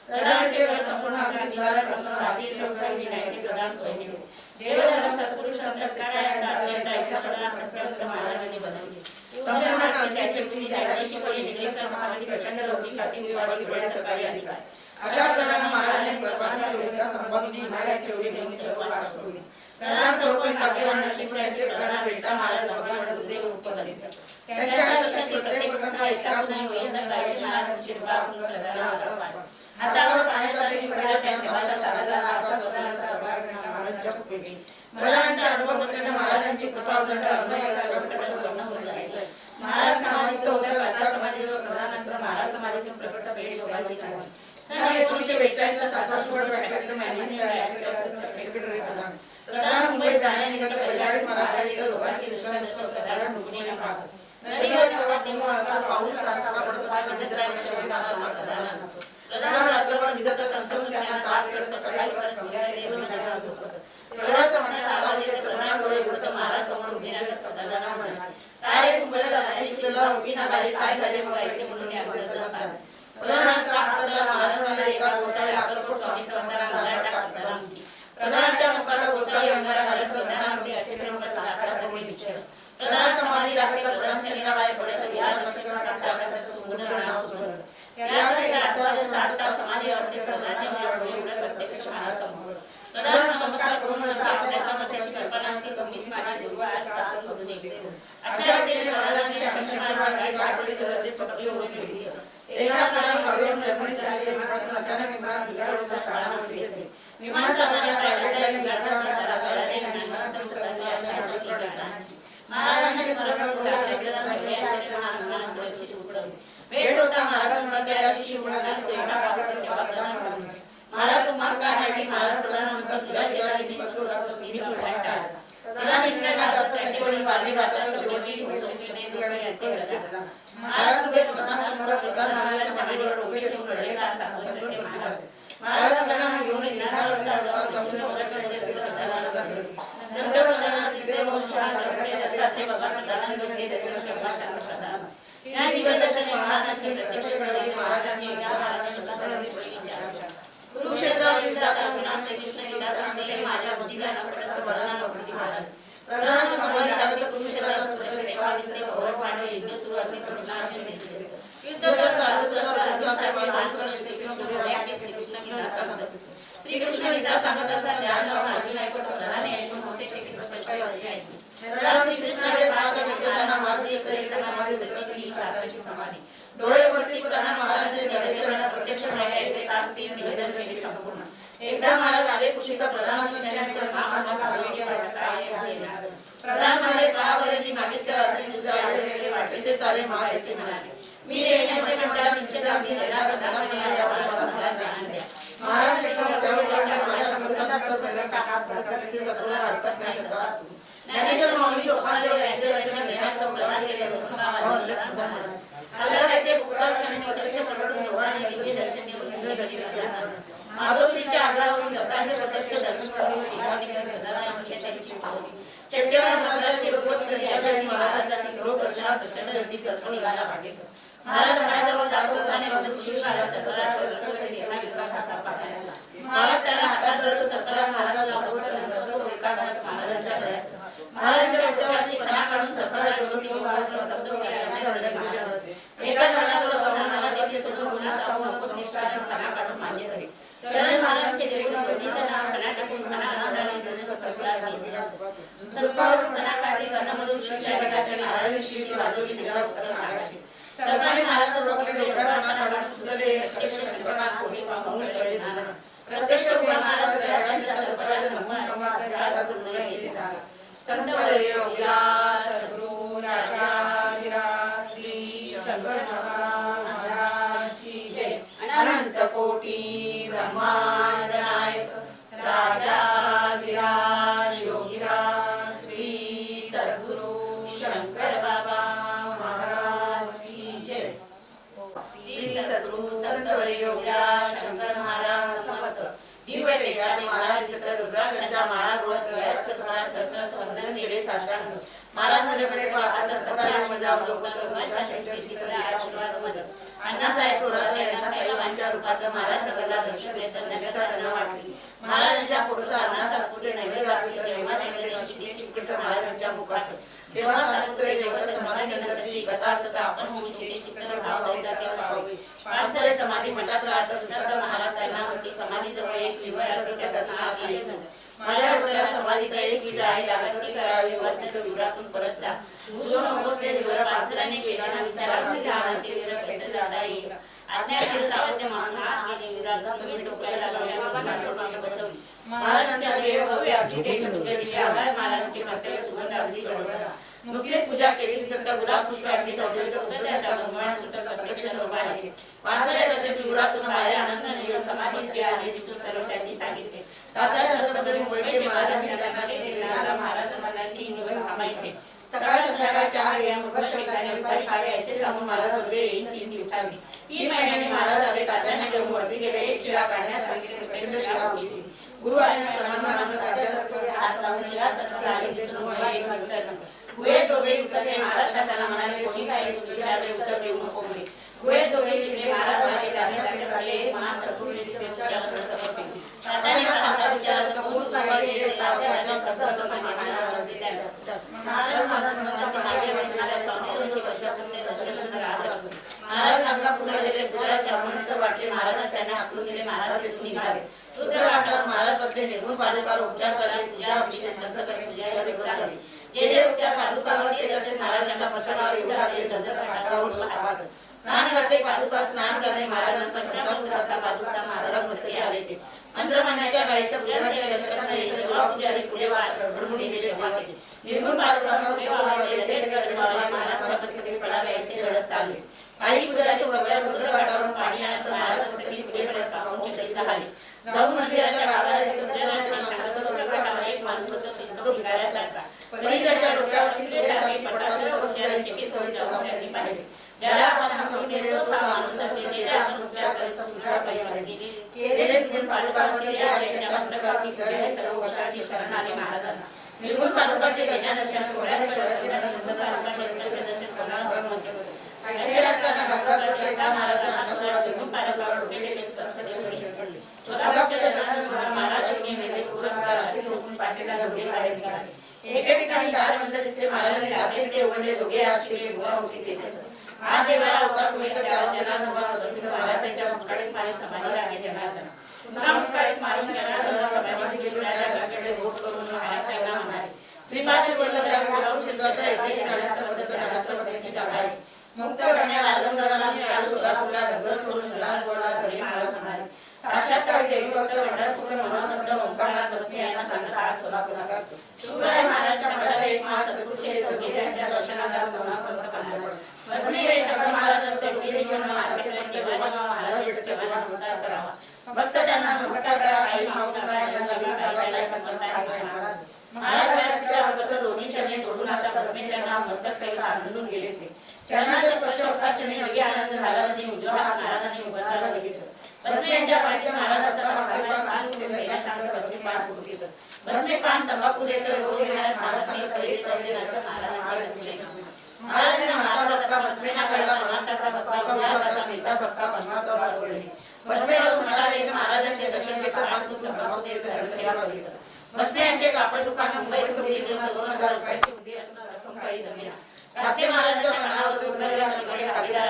प्रधानांचे घर संपूर्ण अगदी सुधारक असणं माती संस्कार विनायचे प्रधान स्वयंभू देवधर्म सत्पुरुष संत तुकारायांचा अत्यंत ऐकण्याचा संस्कृत महाराजांनी बनवले संपूर्ण नांदेडची चिठ्ठी त्याची शिकवली निगेचा समाधी प्रचंड लौकिक खाती उपाधी बडे सरकारी अधिकार अशा प्रकारे महाराजांनी परमात्मा योग्यता संपादन हिमालयात ठेवली नेहमी सर्व पास होईल प्रधान खरोखर भाग्यवान नशीब यांचे प्रधान भेटता महाराज भगवान उद्योग उत्पन्नाचा त्यांच्या आयुष्यातील प्रत्येक प्रसंग एका नाही होईल तर कायशी महाराजांची कृपा अपंग प्रधान हातावर पाण्याचा देखील सगळ्या त्या देवाचा सागराचा असा स्वतःचा अपार महाराजांच्या कृपेने प्रधानांच्या अनुभव प्रचंड महाराजांची कृपा उदंड महाराज समाधीस्थ होता आता समाधीजवळ प्रधानांचा महाराज समाधीतून प्रकट भेट दोघांची छान सन 1942 सासवड फॅक्टरीचे मॅनेजिंग सेक्रेटरी प्रधान मुंबई जाण्यानिमित्त बैलगाडी महाराज इतर लोकांची दुसऱ्या प्रधान रुग्णीने पाहत नदीवर तेव्हा पुन्हा पाऊस सारखा पडत होता प्रधान रात्रभर भिजत संसरून त्यांना ताप येत सकाळी परत गंगा झोपत तेवढाच म्हणण्याचा आवाज येत प्रधान डोळे उघडत महाराज समोर उभे प्रधानांना म्हणाले काय रे मुंबईला जाण्याची तुला होती ना गाडी काय झाले मग ऐसे म्हणून प्रधानांचा हाताला महाराज म्हणाले एका गोसाळ्याला अक्कलकोट स्वामी समर्थांचा आधार टाकला प्रधानांच्या मुखात गोसाळी अंगारा घालत प्रधानांमध्ये असे लाकडाकडे विचार प्रधान समाधी लागत प्रधान चंद्राबाई पडत विहार नक्षत्रात आकाशाचं सुंदर नाव सुगंध यासाठी आस्वाद 7 तास समाधी अवस्थेत प्रधानांनी एवढं प्रत्यक्ष महाराज समोर प्रधान नमस्कार करून आपल्यासाठी कल्पना ती कमीच माझी देऊ आज पासून सोडून येते अशा रीतीने महाराजांनी शंकराचार्यांची गाठपडी सदाची पत्नी होऊन गेली एका प्रधान गावावरून जर्मनीत आलेले विमानातून अचानक विमान बिघडल्याचा काळामध्ये घेतले विमान चालवणाऱ्या पायलटला महाराजांचे स्मरण सुरक्षित उघडले भेट होता महाराजांना त्या दिवशी महाराज तुम्हाला काय माहिती महाराज प्रधान म्हणतात तुझ्या शेजारी बसून मी प्रधान इंग्लंडला जात त्याची वडील वारली भारताची शेवटची महाराज उभे प्रधानासमोर प्रधान महाराजांच्या मांडीवर डोके टेकून रडले महाराज प्रधान घेऊन निघणार नंतर प्रधानाची या दिवसदर्शन प्रत्यक्ष घडवली महाराजांनी कुरुक्षेत्रातील युद्धात श्रीकृष्ण गीता सांगलेले माझ्या बुद्धीला न पडत वरदान भगवती महाराज प्रधान समाधी लागत कुरुक्षेत्रात स्पर्श तेव्हा दिसले कौरव पांडव युद्ध सुरू असे कृष्णाने दिसले युद्ध तर चालूच असताना श्रीकृष्ण गीता सांगत श्रीकृष्ण गीता सांगत असताना ध्यान लावून अर्जुन ऐकत प्रधान ऐकून होते स्पष्ट ऐकले प्रधान श्रीकृष्णाकडे पाहत त्यांना भारतीय सैनिक समाधी होती ही कासाची समाधी डोळे वरती प्रधान महाराजांचे दर्शन प्रत्यक्ष पाहिले तास 3 निवेदन केले संपूर्ण एकदा महाराज आले कुशिका प्रधानांच्या प्रधान म्हणाले पहा बरे की मागितल्या रात्री तुझे आले वाटेल ते सारे महाग असे म्हणाले मी देण्यासाठी म्हणाला निश्चित अगदी देणार प्रधान म्हणाले यावर महाराज एकदम मोठ्यावर बोलले माझ्या मुलाचा पैरा काका प्रकारचे सत्वला हरकत नाही का असू ज्ञानेश्वर माऊली उपाध्याय यांचे दर्शन घेण्याचा प्रधान केले अल्लाह कैसे पुकार क्षणी प्रत्यक्ष प्रकटून दोघांनी दिव्य दर्शन देऊन इंद्र दर्शन केले माधुरीच्या आग्रहावरून दत्ताचे प्रत्यक्ष दर्शन करण्याची चेट्टेवाडरावच्या तिरुपती दत्ताचार्य महाराजांचा लोक दर्शनात प्रचंड गर्दी सर्व यायला लागले महाराज घराजवळ जात आणि शिवराजाचा महाराज त्याला हातात धरत सरपरा महाराजांच्या डोक्यावरती पणा काढून सरपरा एका झाडाजवळ जाऊन ते सोडून बोलण्यास जाऊ नकोस निष्कारण पणा काढून मान्य करे चरणी महाराजांचे देऊन गतीच्या नाव पणा टाकून पणा आनंदाने त्याचा सरपरा सरपावर पणा काढली कर्णामधून शिक्षा घेतली महाराजांची शिवी वाजवली तिला उत्तर मागायचे सरपाने महाराज डोक्यावर डोक्यावर पणा काढून पुसले प्रत्यक्ष शंकरनाथ कोणी पाहून कळे दिलं प्रत्यक्ष गुणांच्या सरपराज नमून प्रमाणाचा साधू केली सांगा संत योगीराज सद्गुरु राजाधिराज श्री शंकर महाराज की जय अनंत कोटी ब्रह्मांड नायक राजाधिराज योगीराज श्री सद्गुरु शंकर बाबा महाराज की जय श्री सद्गुरु संत योगीराज शंकर महाराज समर्थ दिव्य जयात महाराज रुद्राक्षांच्या माळा रोळत सहस्त्र वंदन केले साष्टांग. महाराज माझ्याकडे पाहता सर्पराज मजा अवलोकत आशीर्वाद मज. अण्णासाहेब थोरात यांना साहेबांच्या रूपात महाराज नगरला दर्शन देत नव्यता त्यांना वाटली. महाराजांच्या पुढचा अण्णा सातपुते नैवेद्य दाखवित तेव्हा नैवेद्याची चिकट महाराजांच्या मुखास. तेव्हा सातपुते देवता समाधीनंतरची कथा असता आपण होऊन शेती चिकट भावे. पानसरे समाधी मठात राहत कृष्णराव महाराजांना होती. समाधीजवळ एक विवर असते त्यातून आत येत. माझ्या डोक्याला समाधीत एक विटा आहे लागत ती करावी व्यवस्थित विवरातून परत जा. तुझो नकोस ते विवर पानसराने केल्याने विचार पैसे जाता येईल. आज्ञाशील सावध्य म्हणून आत गेले विरात तुम्ही डोक्याला लागलेल्या बसवली. महाराजांचा देह भव्य अगदी देह तुझे दिले आभार. महाराजांची कर्तव्य सुगंध अगदी गडबडा. नुकतीच पूजा केली दिसत गुलाब पुष्प अगदी टवटवीत उद्धताचा गुणवान सुटक प्रत्यक्ष पाहिले. पानसरे तसेच विवरातून बाहेर आनंद समाधीचे आले दिसून सर्व त्यांनी सांगितले. तात्या सहस्त्रपदरी मुंबईचे महाराजांनी त्यांना केलेला महाराज म्हणाले 3 दिवस थांबायचे. सकाळ संध्याकाळ 4 वेळा मुखर शिक्षाने दुपारी खावे असे सांगून महाराज बोलले येईन 3 दिवसांनी. 3 महिन्यांनी महाराज आले. तात्यांना घेऊन वरती गेले. एक शिळा काढण्यास सांगितले. प्रचंड शिळा होती. गुरु आज्ञाप्रमाणे तात्या हात लावून शिळा सटकला आले दिसून एक विसरलं. गुहेत दोघे उतरले. महाराजांना त्यांना म्हणाले कोणी काही विचारले उत्तर देऊ नको म्हणे. गुहेत दोघे शिरले. महाराज म्हणाले त्याने झाले एक महान सद्गुरूने दिसले तुझ्या सर्व तपस्वी. तात्यांना पाहता विचारलं कोण काही देत तात्या कसं महाराज मागे म्हणाले 200 वर्षापूर्वी दर्शन राहत. महाराज अंगापूरला गेले. पुजाराच्या म्हणून वाटले. महाराज त्यांना हाकलून दिले. महाराज तिथून निघाले. रुद्रघाटावर महाराज बसले. निर्गुण पादुकार उपचार करले. पूजा अभिषेक नंतर पूजारी करत जे जे उपचार पादुकावर ते तसे महाराजांच्या मस्तकावर येऊ लागले. झंझट स्नान करते पादुका स्नान करणे. महाराजांचा पंचामृताचा पादुका महाराज मस्तकी आले ते मंत्र म्हणण्याच्या गायीच्या पुजाराच्या लक्षात येते. जेव्हा पुजारी पुढे रडमुन गेले तेव्हा ते निर्गुण पादुकावर पडावे असे रडत चालले. काही पुजाराच्या वगळ्या रुद्रघाटावरून पाणी आणत महाराज मस्तकी पुढे पडत पाहून चकित झाले. जाऊन मंदिराच्या गावाला एक माणूस दिसतो भिकाऱ्यासारखा. परिघाच्या डोक्यावरती डोळ्यासारखी पडतात सर्व पुजारी चकित होऊन जाऊन त्यांनी पाहिले. ज्याला आपण घेऊन गेले तो माणूस असे ज्याचा आपण उपचार करीत तुझ्या परिवाराने केलेले निर्गुण पादुकामध्ये ते आले. त्याच्या मस्तकावरती गरे सर्व वर्षाची शरण आले महाराजांना. निर्गुण पादुकाचे दर्शन सोहळ्याचे डोळ्याचे नंदन पादुकाचे दर्शन कोणाला नसत. असे असताना गंगापूर एकदा महाराजांना अन्नपूर्णा निर्गुण पादुकावर डोकेले स्पर्श पडले. सोलापूरच्या दर्शन महाराजांनी नेले. पूर्ण रात्री झोपून पाठीला दोघे बाहेर निघाले. एके ठिकाणी दार बंद दिसले. महाराजांनी दाबले ते उघडले. दोघे हात शिरले. गोरा होती तेथेच हा देवाला होता. कुणी तर त्यावर जनार्दन प्रसिद्ध महाराजांच्या मुस्काळीत मारे समाधी आहे. जनार्दन पुन्हा मुस्काळीत मारून जनार्दनाचा समाधी घेतो. त्या जगाकडे बोट करून महाराज त्यांना म्हणाले श्रीपाद वल्लभ त्या गोरखपूर क्षेत्रात येथे काळाचा प्रसिद्ध काळाचा बसण्याची जागा आहे. मुक्त करण्याला आलमदारांना मी आलो सोलापूरला. गगन सोडून लहान बोलला तरी महाराज म्हणाले साक्षात्कार देवी भक्त पंढरपूर भगवंत ओंकारनाथ बसने यांना सांगत आज सोलापूरला करतो. शुभराय महाराजच्या पडात एक महाराज सद्गुरूचे दोघेंच्या दर्शनाला बसने शंकर महाराजांचे दोघे जीवन महाराज भेटत तेव्हा नमस्कार करावा. भक्त त्यांना नमस्कार करा. काही मागून महाराज व्यासपीठावर दोन्ही चरणी सोडून आता बसनेच्या नाव मस्तक काही आनंदून गेले. ते चरणाचा स्पर्श होता क्षणी योगी आनंद झाला. आणि उजवा हात महाराजांनी उघडला लगेच. बसने यांच्या पाठीत महाराज बसने पान तंबाखू देत महाराज सांगत महाराजांनी म्हणता बक्का बसवेना कडला मराठाचा बक्का मेहता सबका परमात्मा बोलले. बसवेला म्हणता एकदा महाराजांचे दर्शन घेत पान तुटून तंबाखू देत सेवा करीत. बसने यांचे कापड दुकान मुंबईत उघडली. 2000 रुपयाची हुंडी असून रक्कम काही जमली. तात्या महाराजांच्या मनावरती उघडलेले भागीदार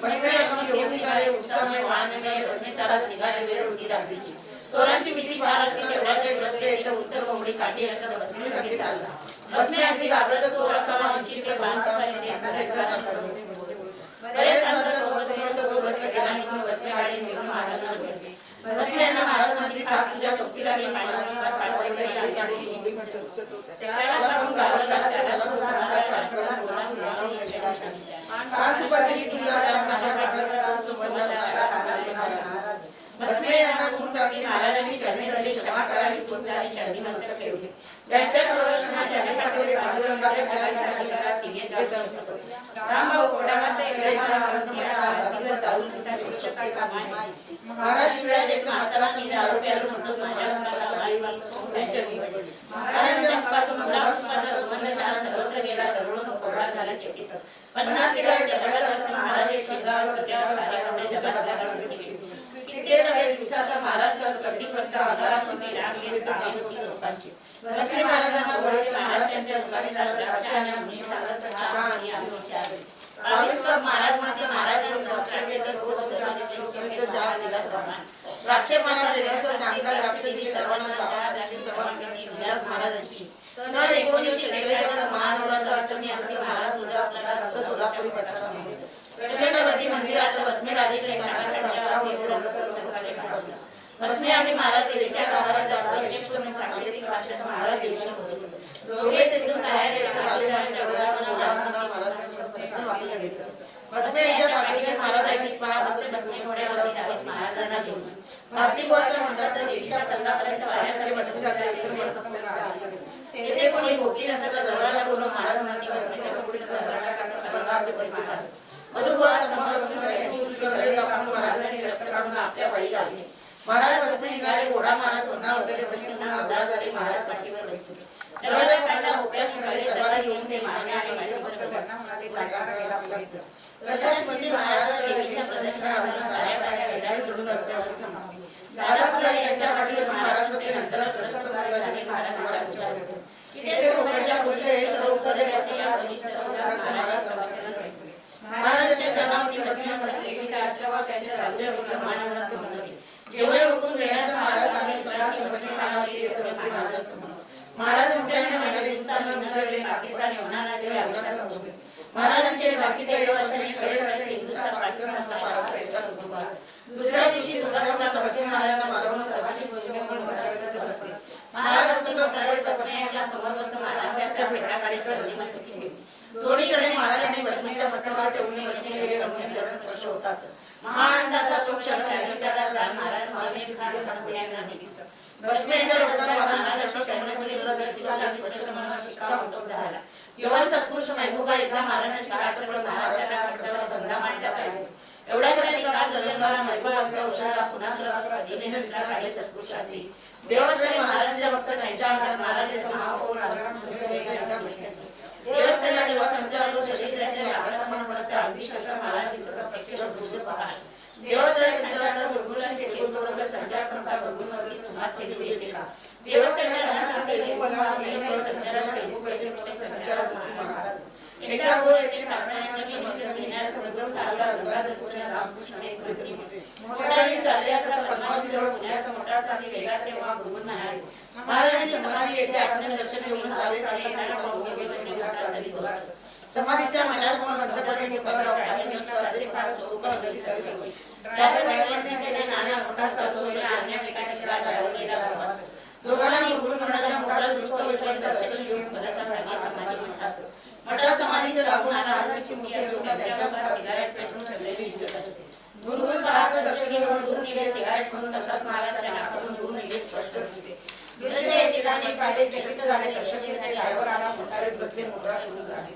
बसने रक्कम घेऊन निघाले. उत्सवने वाहन निघाले. बसने चालत निघाले. वेळ होती रात्रीची. चोरांची भीती फार असली. चोराचे ग्रस्त इथं उत्सव कोंबडी काठी असं बसने सगळी चालला. बसने अगदी घाबरत चोर असावा अंची ते बाण बरेच नंतर सोबत तो बसने गेला निघून बसने गाडी निघून महाराजांना बोलते. बसने यांना महाराज म्हणते खास तुझ्या सोबतीला मी पाण्याला पाठवले. त्याला पण घाबरला. त्याला तो सांगता प्रार्थना पाच परदेवी तुला बसने यांना खून टाकली. महाराजांनी चरणी धरली. क्षमा करावी सोन झाली. चरणी मस्तक ठेवले. त्यांच्या संरक्षणास त्याने पाठवले. पांडुरंगाचे रामभाऊ कोडामाचे एकदा महाराज म्हणाला दारू शकते का माहिती. महाराज शिव्या देत म्हातारा मी दारू प्यायलो म्हणतो माझ्या मुखाचा देवी. महाराजांच्या मुखातून गुलाबाचा सुगंध छान सर्वत्र गेला. दररोज कोरडा झाला चकित. 50 सिगारेट डब्यात असताना महाराज एक शिगावर त्याच्या साऱ्या डब्याच्या डब्यात लागले. किती डबे दिवसाचा महाराज सहज कर्तिक बसता अंधारामध्ये राग येत कामे होती लोकांची. भस्मे महाराजांना बरेच महाराज त्यांच्या दुकानी जात द्राक्षांना मी सांगत चहा आणि आंबोळी आले. 22 कप महाराज म्हणतात महाराज रोज द्राक्षाचे तर रोज चहा दिलाच राहणार. द्राक्षे महाराज देण्याचं सांगतात. द्राक्ष दिली सर्वांना विलास महाराजांची. सन 1946 महानवरात्र अष्टमी असं महाराज तुळजापूरला सोलापुरी पत्रा प्रचंड गर्दी मंदिरात. भस्मे राजेचे भस्मे आणि महाराज देवीच्या गावाला जातात. अष्टमी सांगितली भाषेत महाराज देवीच्या होते. दोघे तिथून बाहेर येतात. बालेमाच्या डोळ्यात गोळा होणार महाराज वापरला घ्यायचा. भस्मे यांच्या पाठीने महाराजांनी पहा बसत बसले थोड्या वेळात महाराजांना घेऊन भारती बोलता म्हणतात तर देवीच्या पंडापर्यंत वाऱ्यासारखे बसले जाते. तेथे कोणी भोगी नसता दरवाजा खोलून महाराज म्हणतात पुढे बंगारचे बसते पाहिजे. मधुबुवा समोर महाराजांनी रक्त काढून आपल्या पाळी लागले. महाराज बसने निघाले. घोडा महाराज पुन्हा बदलले. जमीन पुन्हा घोडा झाले. महाराज पाठीवर बसले. दरवाजा फाटला. भोपळ्यात निघाले. दरवाजा घेऊन ते मारणे आणि तशाच म्हणजे महाराजांच्या प्रदर्शनावर साऱ्या पाड्या वेळावर सोडून रस्त्यावर थांबले. दादा फुलारी यांच्या पाठीवर महाराज ते नंतर प्रशस्त मुलांनी महाराजांच्या पूजा केली. तिथे भोपळ्याच्या पुढे हे सर्व उतरले. महाराज समाचार बसले. महाराजांच्या चरणावरती बसण्यासाठी एक राष्ट्रवाद त्यांच्या राज्यात मानवंत म्हणले. जेवढे हुकूम देण्याचा महाराज आम्ही बसले महाराजांसमोर. महाराज मोठ्याने म्हणाले हिंदुस्थान उतरले पाकिस्तान होणार नाही ते आवश्यक होते. महाराजांचे बाकीच्या वर्षांनी खरे ठरले. हिंदुस्थान पाकिस्तान भारत पैसा होता. दुसऱ्या दिवशी तुळजापुरात बसले महाराजांना मारवून सर्वांची भोजने पण बसले. महाराज सतत बसण्याच्या समोर बसून महाराजांच्या भेटाकाळी मस्तकी केली. दोन्ही चरणे महाराजांनी बसण्याच्या मस्तकावर ठेवून बसले गेले. रमणीय चरण स्पर्श होताच महानंदाचा तो क्षण त्यांनी त्याला जाण महाराज महाराजांची दिव्य खासदारांना दिलीच. बसमेच्या लोकांना महाराजांच्या चरणी स्पर्श मनावर शिक्कामोर्तब झाला. केवळ सत्पुरुष महबूबा एकदा महाराजांची गाठ पडत महाराजांच्या कष्टाला धंदा मांडला पाहिजे. एवढ्यासाठी काळ जन्मणारा महबूबांच्या उशाला पुन्हा पद्धतीने विचार काढले सत्पुरुषाची. देवस्थानी महाराजांच्या भक्त त्यांच्या अंगात महाराजांचा महापौर देवस्थानाला जेव्हा संचार होतो शरीर त्यांच्या अभ्यासाप्रमाणे म्हणत त्या अगदी शंकर महाराज दिसत प्रत्यक्ष दृश्य पाहतात. देवस्थानी संचारात गुरुकुला शेतकरी तोडला संचार संस्था गुरुमध्ये तुम्हाला स्थिती येते का. देवस्थानी संस्था तेलगू मला संचार तेलगू पैसे संचार महाराज एकदा बोर येथे प्रार्थनेच्या समर्थन घेण्यास प्रथम खासदार गंगाधर पूजन रामकृष्ण एक कृती मोठाली चालले असता पद्मावती जवळ पुण्यात मोठा चाली वेगात तेव्हा गुरुन म्हणाले महाराजांनी समाधी येथे आपले दर्शन घेऊन सारे समाधीच्या मठासमोर बंद पडलेली परवा असे फार चौका गली सारी सगळी ड्रायव्हर ड्रायव्हरने केले नाना मोठा चालतो अन्य मेकॅनिकला ड्रायव्हर गेला गावात. दोघांना गुरुकुल मठाच्या मोठाला दुरुस्त होईपर्यंत दर्शन घेऊन परत समाधी म्हणतात. मठात समाधीचे लागून महाराजांची मूर्ती लोक त्यांच्या मनात सिगारेट पेटवून ठेवलेली दिसत असते. गुरुकुल पाहत दर्शन घेऊन दूर निघे सिगारेट म्हणून तसाच महाराजांच्या नाकातून दूर निघे स्पष्ट दिसते. दृश्य तिलाने पाहिले चकित झाले. दर्शन घेतले. ड्रायव्हर आला. मोटारीत बसले. मोटार सुरू झाली.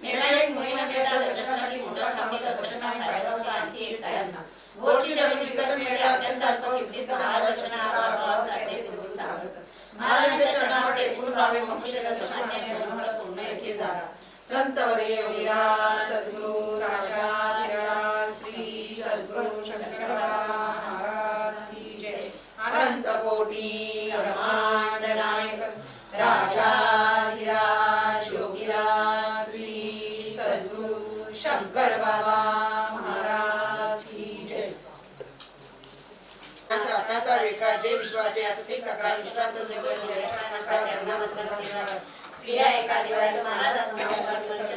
मेकॅनिक मुलीने भेटला. दर्शनासाठी मोटार थांबली. दर्शनाने पायगावला आणखी एक तायांना भोरची जमीन विकत मिळता अत्यंत अल्प किमतीत महादर्शनाला असे गुरु सांगत. महाराजांच्या चरणावर टेकून राहावे. मक्षीला शशाने मनोहर पूर्ण येथे झाला. संत वर्य विराज सद्गुरु राजाधिराज श्री सद्गुरु शंकर महाराज की जय. अनंत कोटी ब्रह्मांड नायक राजाधिराज योगीराज श्री सद्गुरु शंकर बाबा महाराज की जय. आताचा वेका जे विश्वाचे असते सकाळ विश्रांत स्त्रिया एका दिवाळीत महाराजांना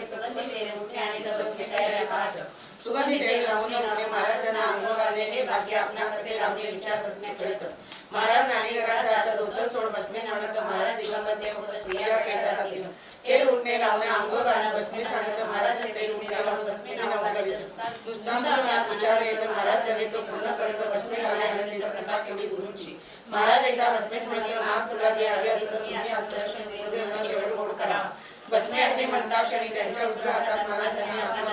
सुगंधी तेल उठे आणि दररोज तयार पाहत. सुगंधी तेल लावून उठे महाराजांना अंघोळ घालणे हे भाग्य आपणा कसे लावले विचार बसणे कळत. महाराज आणि घरात जात धोतर सोड बसणे म्हणत. महाराज दिगंबरने फक्त स्त्रिया केसात घातली. तेल उठणे लावणे आंघोळ घालणे बसणे सांगत. महाराज तेल उठणे लावून बसणे लावून करीत. नुसताच विचार येत. महाराज जगे तो पूर्ण करीत. बसणे घाले आनंदित कृपा केवढी गुरुंची. महाराज एकदा बसणेच म्हणते माग तुला जे हवे असतं तुम्ही आत्मदर्शन शेवट गोड करा. बसणे असे म्हणता क्षणी त्यांच्या उजव्या हातात महाराजांनी आपला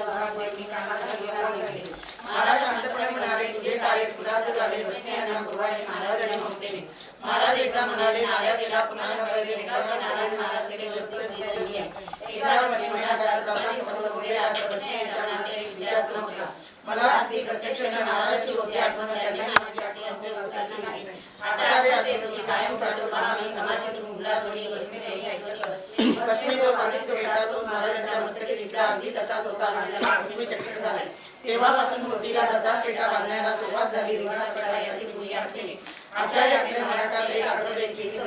महाराज शांतपणे म्हणाले, तुझे कार्य कृतार्थ झाले. भस्मे यांना गुरुवारी महाराजांनी ममतेने. महाराज एकदा म्हणाले, नाऱ्या गेला पुन्हा न पहिले महाराज गेले एकदा मला अगदी प्रत्यक्ष महाराजांची होती आठवण. त्यांनी माझी आठवण असे वर्षाची नाही. आता रे आठवण कायम करतो पाहावी समाजातून मुला दोन्ही भस्मे जो बाधित भेटा तो महाराजांच्या मस्तकी दिसला. अगदी तसाच होता. भस्मे चकित झाले. तेव्हापासून मूर्तीला तसाच पेटा बांधण्याला सुरुवात झाली. आचार्य अत्रे मराठात एक आग्रह केली.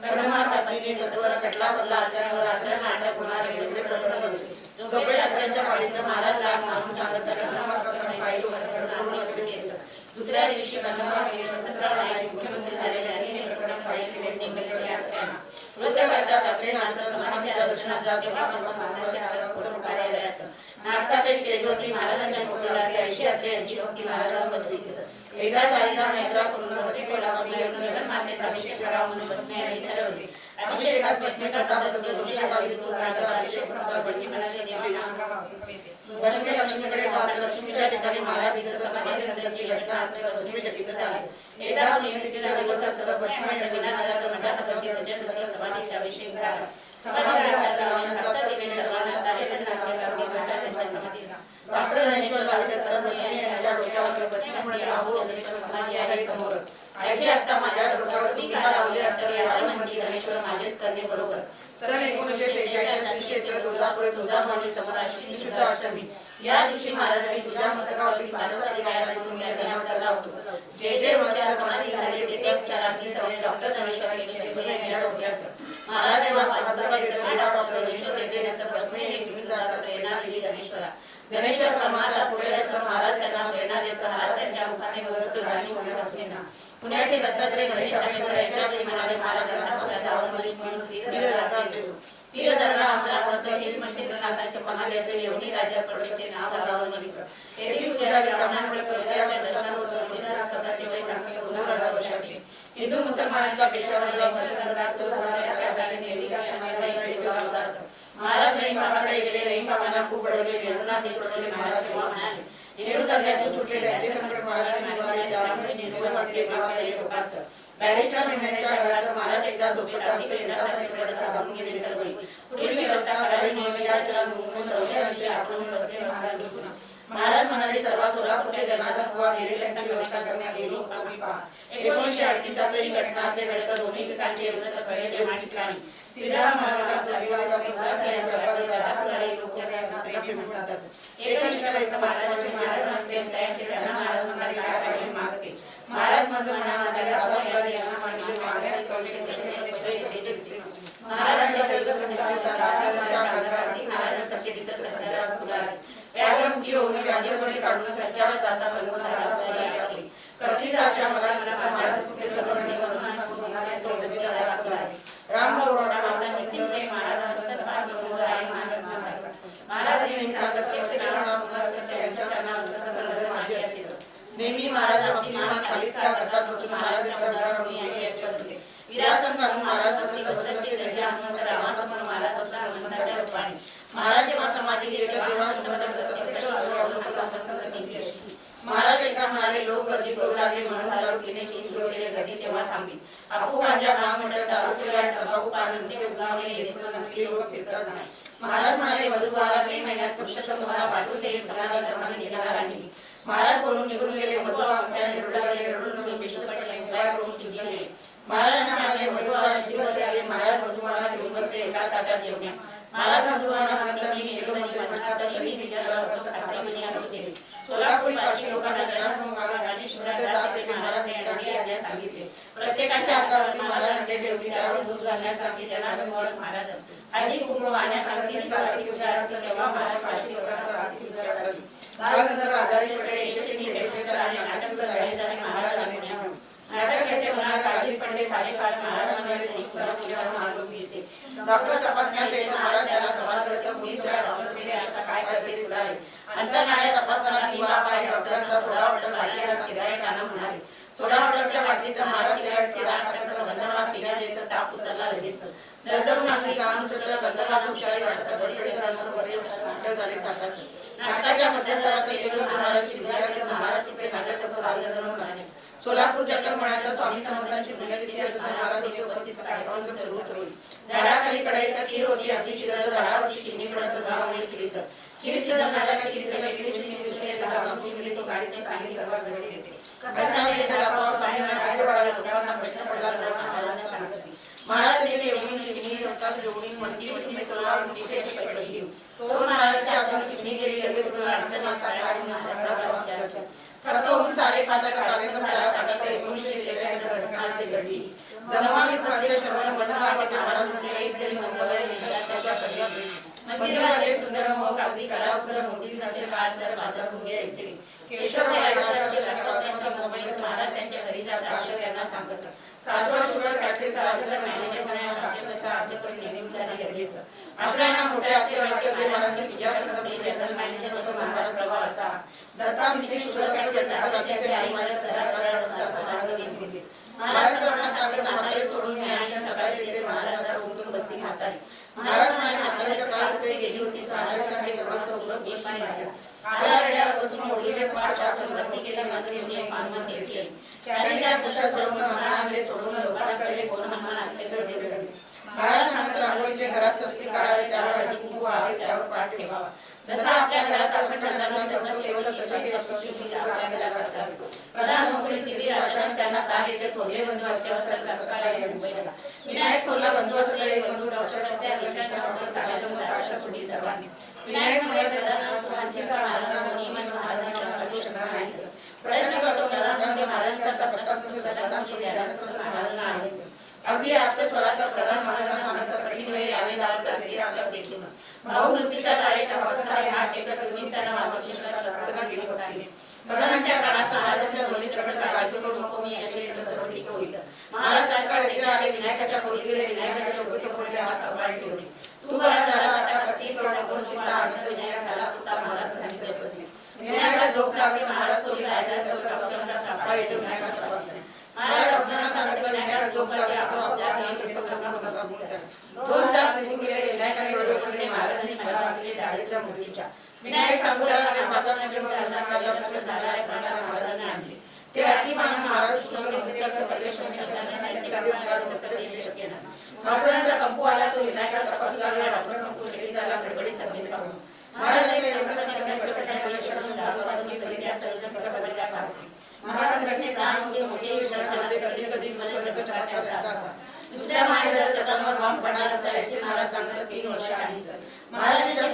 कर्ममार पत्नीने सत्वर खटला बदला. आचार्यावर आचार्य नाट्यात होणारे वेगळे प्रकरण होते. झोपेत आचार्यांच्या पाठीत महाराज लाग मारून सांगतात. कर्ममार प्रकरण पाहिलं. दुसऱ्या दिवशी कर्ममार मुख्यमंत्री झाले. त्यांनी हे प्रकरण फाईल केले. समाजाच्या दर्शनात जात नाटकाच्या स्टेजवरती महाराजांच्या फोटोला 80 अत्रे यांची भक्ती महाराजांवर बसली. एकदा चारिता नेत्रा करून मातेचा अभिषेक करावा म्हणून भस्मे यांनी ठरवले. अभिषेकास भस्मे स्वतः बसवत तुमच्या गावी अभिषेक भस्मे लक्ष्मीकडे पाहत. लक्ष्मीच्या ठिकाणी महाराज दिसत समाधीनंतरची घटना असते. भस्मे चकित झाले. एकदा पुण्यतिथीचा दिवस असता. भस्मे समाधीचा अभिषेक झाला. डॉक्टर ज्ञानेश्वर यांच्या डोक्यावर समोर ऐसे असता माझ्या डोक्यावर तुमचा लावले अंतर यावं म्हणती ज्ञानेश्वर माझेच करणे बरोबर. सन 1946 श्री क्षेत्र तुळजापुरे तुळजाभवानी समोर अश्विनी शुद्ध अष्टमी या दिवशी महाराजांनी तुझ्या मस्तकावरती जे जे समाधी झालेली डॉक्टर ज्ञानेश्वर यांच्या डोक्यास महाराज डॉक्टर ज्ञानेश्वर यांचं भस्मे प्रेरणा दिली. गणेश्वर परमात्मा पुढे असं महाराज त्यांना प्रेरणा देतात. महाराज त्यांच्या मुखाने बोलत गाणी भस्मेंना. पुण्याचे दत्तात्रय गणेश अभयंकर यांच्या घरी म्हणाले, पीर दर्गा आमदार हेच म्हणजे नाथांच्या समाधी असेल. एवढी राज्यात पडत असे नाव दावर मलिक. येथील पुजारी स्वतःचे वय सांगते 2000 वर्षाचे. हिंदू मुसलमानांचा पेशावरला महाराज रहीम बाबाकडे गेले. रहीम बाबांना खूप बडवले. नेहरूंना मी सोडवले. महाराज म्हणाले, नेहरू दर्ग्यातून सुटले. त्यांचे संकट महाराजांनी निवारले. त्यामुळे नेहरू वाचले लोकांचं. बॅरिस्टर महिन्यांच्या घरात महाराज एकदा झोपत पडत कापून गेले सर्व. पुढील व्यवस्था करावी म्हणून या महाराज म्हणाले, सर्व सोलापूरचे जनार्दन बुवा गेले. त्यांची व्यवस्था करण्यात गेलो होतो मी पहा. 1938 ही घटना असे घडतं. दोन्ही ठिकाणचे एवढं कळले. दोन्ही ठिकाणी श्रीराम महाराज महाराज माझं म्हणा म्हणाले, दादा पुरारी यांना मागितले महाराजांसारखे दिसत संचारात फुलाले. व्याघ्रमुखी होऊन व्याघ्रगणे काढून संचारात जाताना कसलीच आशा मला नसता. महाराज कुठे सर्व राम महाराजांनी सांगत नेहमी महाराजा भक्तिमान खालीच का करतात बसून महाराजांच्या विरासन घालून महाराज बसत असे तसे रामासमोर महाराज बसला. हनुमंताच्या रूपाने महाराज जेव्हा समाधी गेले तेव्हा महाराज एकदा म्हणाले, लोक गर्दी करू लागले म्हणून दारू पिण्याची सुरवलेली गर्दी तेव्हा थांबली. आपू गांजा भांग मटण दारू सिगारेट तंबाखू पाणी नुसते उजावणे घेतून नकली लोक फिरतात नाही. महाराज म्हणाले, मधुबाला मे महिन्यात पुरुषोत्तम तुम्हाला पाठवून देईल. सगळ्यांना समाधी घेणार आहे. महाराज बोलून निघून गेले. मधुबा मोठ्याने रडू लागले. रडून उपाय करून शुद्ध गेले. महाराजांना म्हणाले, मधुबा शिवले. महाराज मधुबाला घेऊन बसले एका ताटात जेवण्या. महाराज मधुबाला म्हणतात, मी गेलो मंत्री प्रश्नात तरी मी सोलापुरी पाचशे लोकांना महाराज आणण्यास सांगितले. प्रत्येकाच्या हातावरती महाराज अंडे ठेवली. त्यावर दूध घालण्यास सांगितले. महाराज हळदी कुंकू वाहण्यास सांगितले. तेव्हा महाराज 500 लोकांचा आरती पूजा झाली. बालगंधर्व आजारी पडले. महाराज आले. नाटक कैसे होणार राजीत पंडे सारे पाठ महाराजांकडे डॉक्टर तपासण्यास येतो. महाराज त्याला सवाल करतो, मी त्याला डॉक्टर केले आता काय करते तुला आहे. अंतरनाळ्या तपासताना बाप आहे. डॉक्टरांचा सोडा वॉटर बाटली सिगारेट आणा म्हणाले. सोडा वॉटरच्या बाटलीत महाराज सिगारेटची राख टाकत गंधर्वास पिण्यात येतं. ताप उतरला लगेच. नंतरून अगदी काम सुद्धा गंधर्वास हुशारी वाटत. गडबडीचा नंतर बरे झाले ताटात. मध्यंतरात स्टेजवर महाराज विद्यार्थी महाराज चिपळे नाट्यपत्र बालगंधर्व नाट्य सोलापूर जटल म्हणायचं स्वामी समर्थांची पुण्यतिथी असं महाराज होते उपस्थित कार्यक्रमांचं सुरू चळवळी झाडाखाली कडाईत खीर होती अगदी शिजत झाडावरची चिमणी पडत झाडामुळे केली तर खीर शिजत झाडाला केली तो गाडीने सांगली सर्वात जवळ येते स्वामींना कसे वाढावे लोकांना प्रश्न पडला सर्वांना महाराजांना सांगितले महाराज तिथे एवढी चिमणी होतात एवढी म्हणती चिमणी सर्वात मोठी पडली तोच महाराजांच्या आतून चिमणी गेली लगेच अडचण मागता काय थकवून सारे पाचाचा कार्यक्रम त्याला ताटात 1946 घटना असे घडली जमवावीत माझ्या शंभर मदनापटे महाराज म्हणजे एक जरी मंदिर बांधले सुंदर मोह अगदी कलावसर मोठी नसेल आज जर बाजार मुंगे ऐसे केशवबाई महाराज त्यांच्या घरी जात अशोक यांना सांगत सासवड शुगर फॅक्टरीचा अर्ज मॅनेजर करण्यास साक्षरता अर्ज पण नेमून झाले लगेच अक्षरांना मोठ्या अक्षरात ते महाराज तुझ्या जनरल मॅनेजर होतो महाराज प्रवाह असा दत्ता मिश्री शुगर फॅक्टरीच्या आई महाराजांना सांगत म्हातारे सोडून मी आणि सकाळी तिथे महाराजांना उठून बसती म्हातारी महाराज म्हणाले म्हाताऱ्याच्या काल कुठे गेली होतीस म्हाताऱ्यासाठी सर्वांचं उलट मी पण आहे आला रेड्यावर बसून ओढीले पाठा भरती केले माझं येऊन एक मानमन घेतली त्याने त्या पुष्टात सोडून आणले सोडून लोकांकडे कोण हनुमान आश्चर्य ठेवले महाराज सांगत रांगोळीचे घरात स्वस्तिक काढावे त्यावर हळदी कुंकू व्हावे त्यावर पाठ ठेवावा जसा आपल्या घरात अखंड नंदा असतो ठेवलं तसं ते प्रधान नोकरी स्थिती राजकारण त्यांना तार येते थोरले बंधू अत्यावस्त्रात मुंबईला विनायक थोरला बंधू असला एक बंधू त्या विशेष आशा सोडी सर्वांनी विनायक महाराजांची प्रयत्न करतो महाराजांचा पत्ताच नसेल तर महाराजांना अगदी आपल्या स्वराचा प्रधान महाराजांना सांगत कठीण वेळ यावे जावं असं देखील भाऊ मृत्यूच्या जाळीत हात टेकत त्यांना वाचवची प्रार्थना केली होती प्रधानांच्या काळात महाराजांच्या ध्वनी प्रकटता काळजी करू नको मी असे सर्व ठीक होईल महाराज अटका येथे आले विनायकाच्या खोली गेले विनायकाच्या चौकीत पडले हात कपाळी ठेवले तू बरा झाला आता कशी करू नको चिंता आनंद विनायक झाला पुता महाराज सांगितले बसले विनायकाला झोप लागत महाराज खोली राजा येते विनायकाचा तपासणे महाराज डॉक्टरांना सांगितलं विनायकाला झोप लागत दोन तास निघून गेले विनायकाने डोळे उघडले महाराजांनी स्मरण वाचले डाळीच्या मूर्तीच्या विनायक सांगू लागले माझा जाणाऱ्या प्राण्याला महाराजांनी आणले ते अतिमान महाराज डॉक्टरांचा कंपू आला तो विनायका तपास लागला डॉक्टर कंपू गेली झाला गडबडीत तब्येत पाहून महाराज घटनेत कधी कधी दुसऱ्या महाराजांच्या जपानवर बॉम्ब पडणार असा एसटी महाराज सांगत 3 वर्ष आधीच महाराजांच्या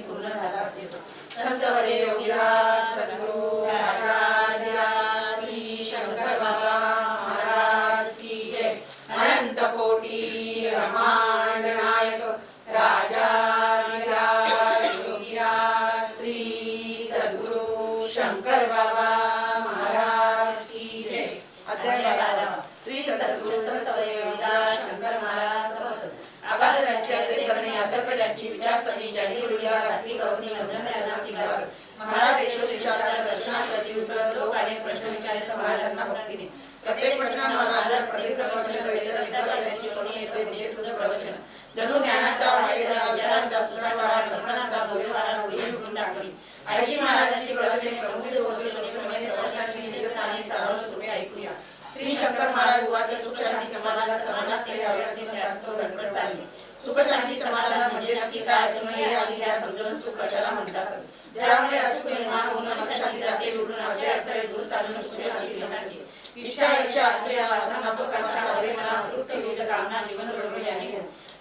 पूर्ण झाला असेल संत वरे योगीराज सद्गुरु राजाधिराज श्री शंकर बाबा महाराज की जय अनंत कोटी ब्रह्मांड नायक राजाधिराज योगीराज श्री सद्गुरु शंकर बाबा महाराज की जय अध्याय 12 श्री सद्गुरु संत योगीराज शंकर महाराज समर्थ आगाध ज्यांची असे करणे अतर्क ज्यांची विचारसरणी ज्यांनी गुरुला घातली कवसनी वंदन त्यांना किंवा महाराज ईश्वरीच्या दर्शनासाठी उसळत लोक अनेक प्रश्न विचारत महाराजांना भक्तीने प्रत्येक प्रश्नाला महाराज प्रदीर्घ प्रवचन करीत त्यांची करून येते म्हणजे सुद्धा प्रवचन जणू ज्ञानाचा वायुधारा विचारांचा सुसाटवारा कल्पनांचा भव्यवारा उडी उडून टाकली ऐशी महाराजांची प्रवचने प्रमुदित होते श्रोत्रिय प्रवचनाची निजस्थानी सारांश कृपे ऐकूया श्री शंकर महाराज वाचे सुख शांती समाधान सर्वांनाच हे हवे असे जास्त धडपड चालली सुख शांती समाधान म्हणजे नक्की काय असून हे आधी त्या समजून सुख कशाला म्हणतात ज्यामुळे असुख निर्माण होऊन अशा शांती जाते उडून असे अडथळे दूर सारून सुख शांती निर्माणाची इच्छा इच्छा आश्रय वासना प्रकारच्या आवडीपणा अतृप्त विविध कामना जीवन घडवले याने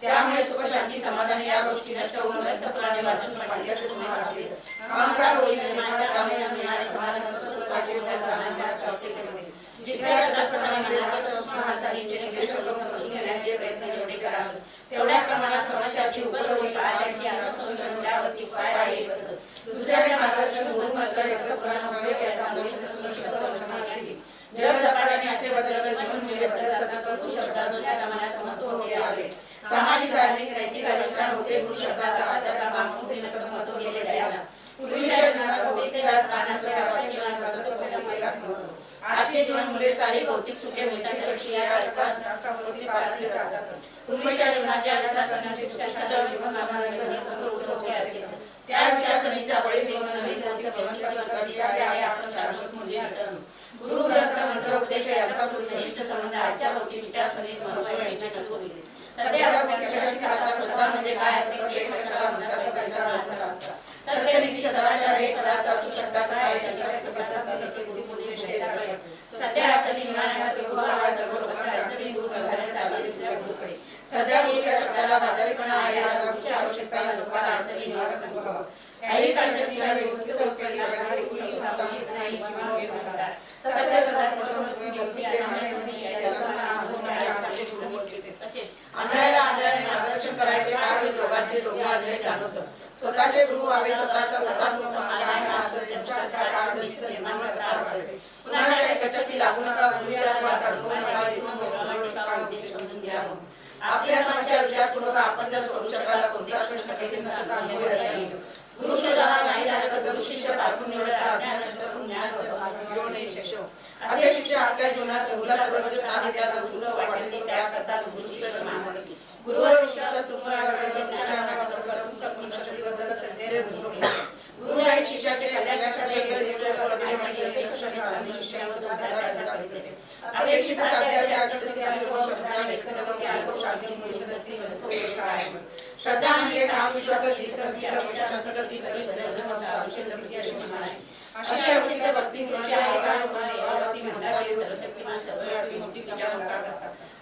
त्यामुळे सुख शांती समाधान या गोष्टी नष्ट होऊन रक्तपुराने वाचून पांड्यात तुम्ही वाढले अहंकार होईल निर्माण त्यामुळे मिळणारे समाधान सुख दुःखाचे जाण्याच्या अस्तित्वामध्ये जितक्या तटस्थपणाने हालचालींचे निरीक्षण करून समजून घेण्याचे प्रयत्न जेवढे कराल तेवढ्या प्रमाणात समस्याची उपलब्धी पायाची आत्मसंशोधन यावरती उपाय आहे दुसऱ्याचे मार्गदर्शन गुरु मंत्र एकत्र याचा जग झपाट्याने असे बदलत जीवन मूल्य बदलत सतत गुरु शब्दात प्रमाणात महत्व होते आले सामाजिक धार्मिक नैतिक राजकारण होते गुरु शब्दात त्याचा माणूस महत्व गेले द्यायला पूर्वीच्या जीवनात भौतिक राजकारणासाठी आजचे जीवन मुले सारी भौतिक सुखे मिळतील कशी या अर्थावरती पाळली जातात पूर्वीच्या जीवनाच्या जीवन त्या विचारसरणीचा बळी घेऊन कोणती प्रगती काय आहे आपण शाश्वत मूल्य विसरलो. गुरु ग्रंथ मंत्र उपदेश यांचा घनिष्ठ संबंध आजच्या भौतिक विचारसरणीत महत्त्व यांचे चतुर्विध. सध्या कशाची करता सत्ता म्हणजे काय असतं, प्रेम कशाला म्हणतात, पैसा माणसाला असतात. सत्यनीती सदाचार हे पदार्थ असू शकतात काय ज्याच्या सत्य बुद्धी पुण्य श्रेयसाचे. सध्या अडचणी निवारण्यास सर्व लोकांच्या अडचणी दूर करण्याचे चालले दुसऱ्या गुरुकडे. सध्या गुरु या शब्दाला बाजारीपणा आहे, याला गुरुची आवश्यकता या लोकांना अडचणी निवारण नको. काही अडचणीच्या विरुद्ध उपयोगी पडणारी गुरु ही संस्था हीच नाही किंवा हे म्हणतात. सत्य सदाचार भक्ती प्रेमाने अन्यायाला अन्यायाने मार्गदर्शन करायचे काय होईल दोघांचे दोघे अन्याय जाणवतं. स्वतःचे गुरु व्हावे स्वतःचा कुणाच्या एकचपी लागू नका, गुरु या कुळात अडकू नका. समजून घ्या. आपल्या समस्या विचारपूर्वक आपण जर सोडू शकाल कोणताच प्रश्न कठीण नसेल. गुरु शोधा नाही लागत गुरु शिष्य पारखून निवडता अज्ञान नष्ट करून ज्ञान होतं शिष्य. असे शिष्य आपल्या जीवनात प्रभूला सर्वोच्च स्थान देतात. गुरुचा वाटेल तो त्याग करतात. गुरु शिष्य मानतात. गुरुवर शिष्याचा गुरु नाही शिष्याचे अपेक्षित श्रद्धा म्हणजे ठाम विश्वास अशी अवचित भक्ती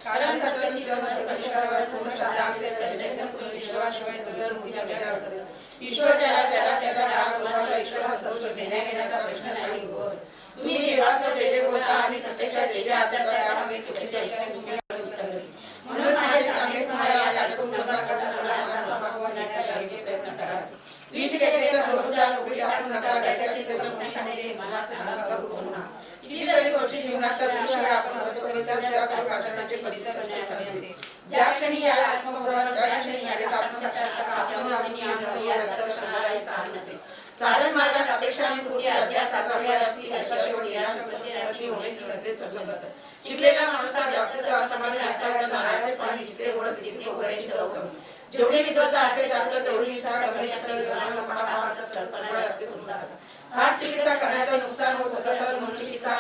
कारण सत्याची पूर्ण श्रद्धा असेल ईश्वर ज्याला त्याचा राग लोकांचा ईश्वर असतो देण्या घेण्याचा प्रश्न नाही. तुम्ही देवाचं जे जे बोलता आणि प्रत्यक्षात जे जे आचरता त्यामध्ये चुकीचे विचार तुम्ही विसरले. म्हणून माझे सांगणे तुम्हाला यातून प्रयत्न करायचे. विष घेतले तर बरोबर उघडी आपण नका ज्याच्याची कोणी सांगितले मनास सांगा गुरु म्हणा. कितीतरी गोष्टी जीवनात विषय आपण आचरणाचे कधीच चर्चा झाली असेल. ज्या क्षणी या आत्मबोधात त्या क्षणी घडेल आत्मसाक्षात्कार साधन मार्गात अपेक्षा आणि पूर्ती अध्यात्म असतील अशा शेवटी होण्याची गरजे सुचवतात. शिकलेला माणूस हा जास्त असमाधान असायचा. नारळाचे पाणी जिथे गोड तिथे खोबऱ्याची चव कमी. जेवढी विद्वत्ता असेल जास्त तेवढी निष्ठा कमी असेल. लोकांना कल्पना असते तुमचा हात चिकित्सा करण्याचं नुकसान होत असेल म्हणून चिकित्सा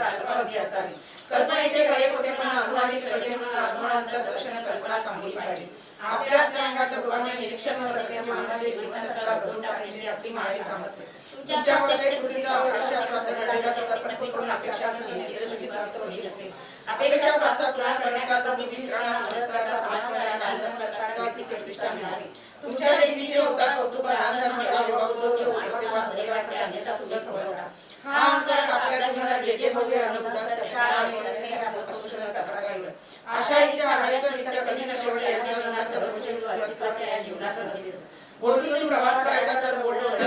अल्पावधी असावी. कल्पनेचे खरे खोटेपणा अनुवादित करते म्हणून अनुभवानंतर दर्शन कल्पना थांबली पाहिजे. आपल्या रंगात डोळ्याने निरीक्षण न करते मानवाचे जीवनतत्त्वाला बदलून टाकण्याची अशी माझे सामर्थ्य. तुमच्या प्रत्येक कृतीचा अपेक्षा स्वार्थ घडलेला प्रत्येकडून अपेक्षा असेल असेल. अपेक्षा स्वार्थ पूर्ण करण्याचा तुम्ही मित्रांना मदत करता समाजाला दान करता ती प्रतिष्ठा मिळाली. तुमच्या देवीचे होतात कौतुक दान धर्माचा विभाग होतो तेव्हा खरे वाटते अन्यथा तुझं खबर होता. हा अहंकार आपल्या जीवनात जे जे भव्य अनुभवतात त्याच्या अशा इच्छा हव्याचं नित्य कधी न शेवटे याच्या जीवनात सर्वोच्च अस्तित्वाच्या या जीवनात असेल. बोटीतून प्रवास करायचा तर बोट बोट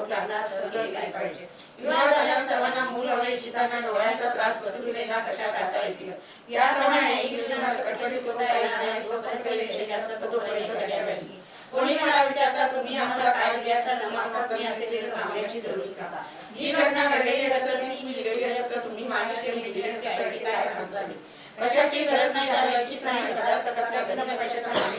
लागणार पाहिजे. विवाह झाल्यावर सर्वांना मूल हवे इच्छितांना डोळ्याचा त्रास वसुली वेदना कशा काढता येतील याप्रमाणे एक जीवनात कटकटी चुकता येणार तोपर्यंत त्याच्या व्याधी. कोणी मला विचारता तुम्ही आम्हाला काय द्यायचा नमापासून असे थांबण्याची जरुरी का. जी घटना घडलेली असतं तीच मी दिलेली असतं. तुम्ही मागितले मी दिले काय सांगता. कशाची गरज नाही इच्छित नाही पदार्थ कसल्या गरज पैशाच्या मागे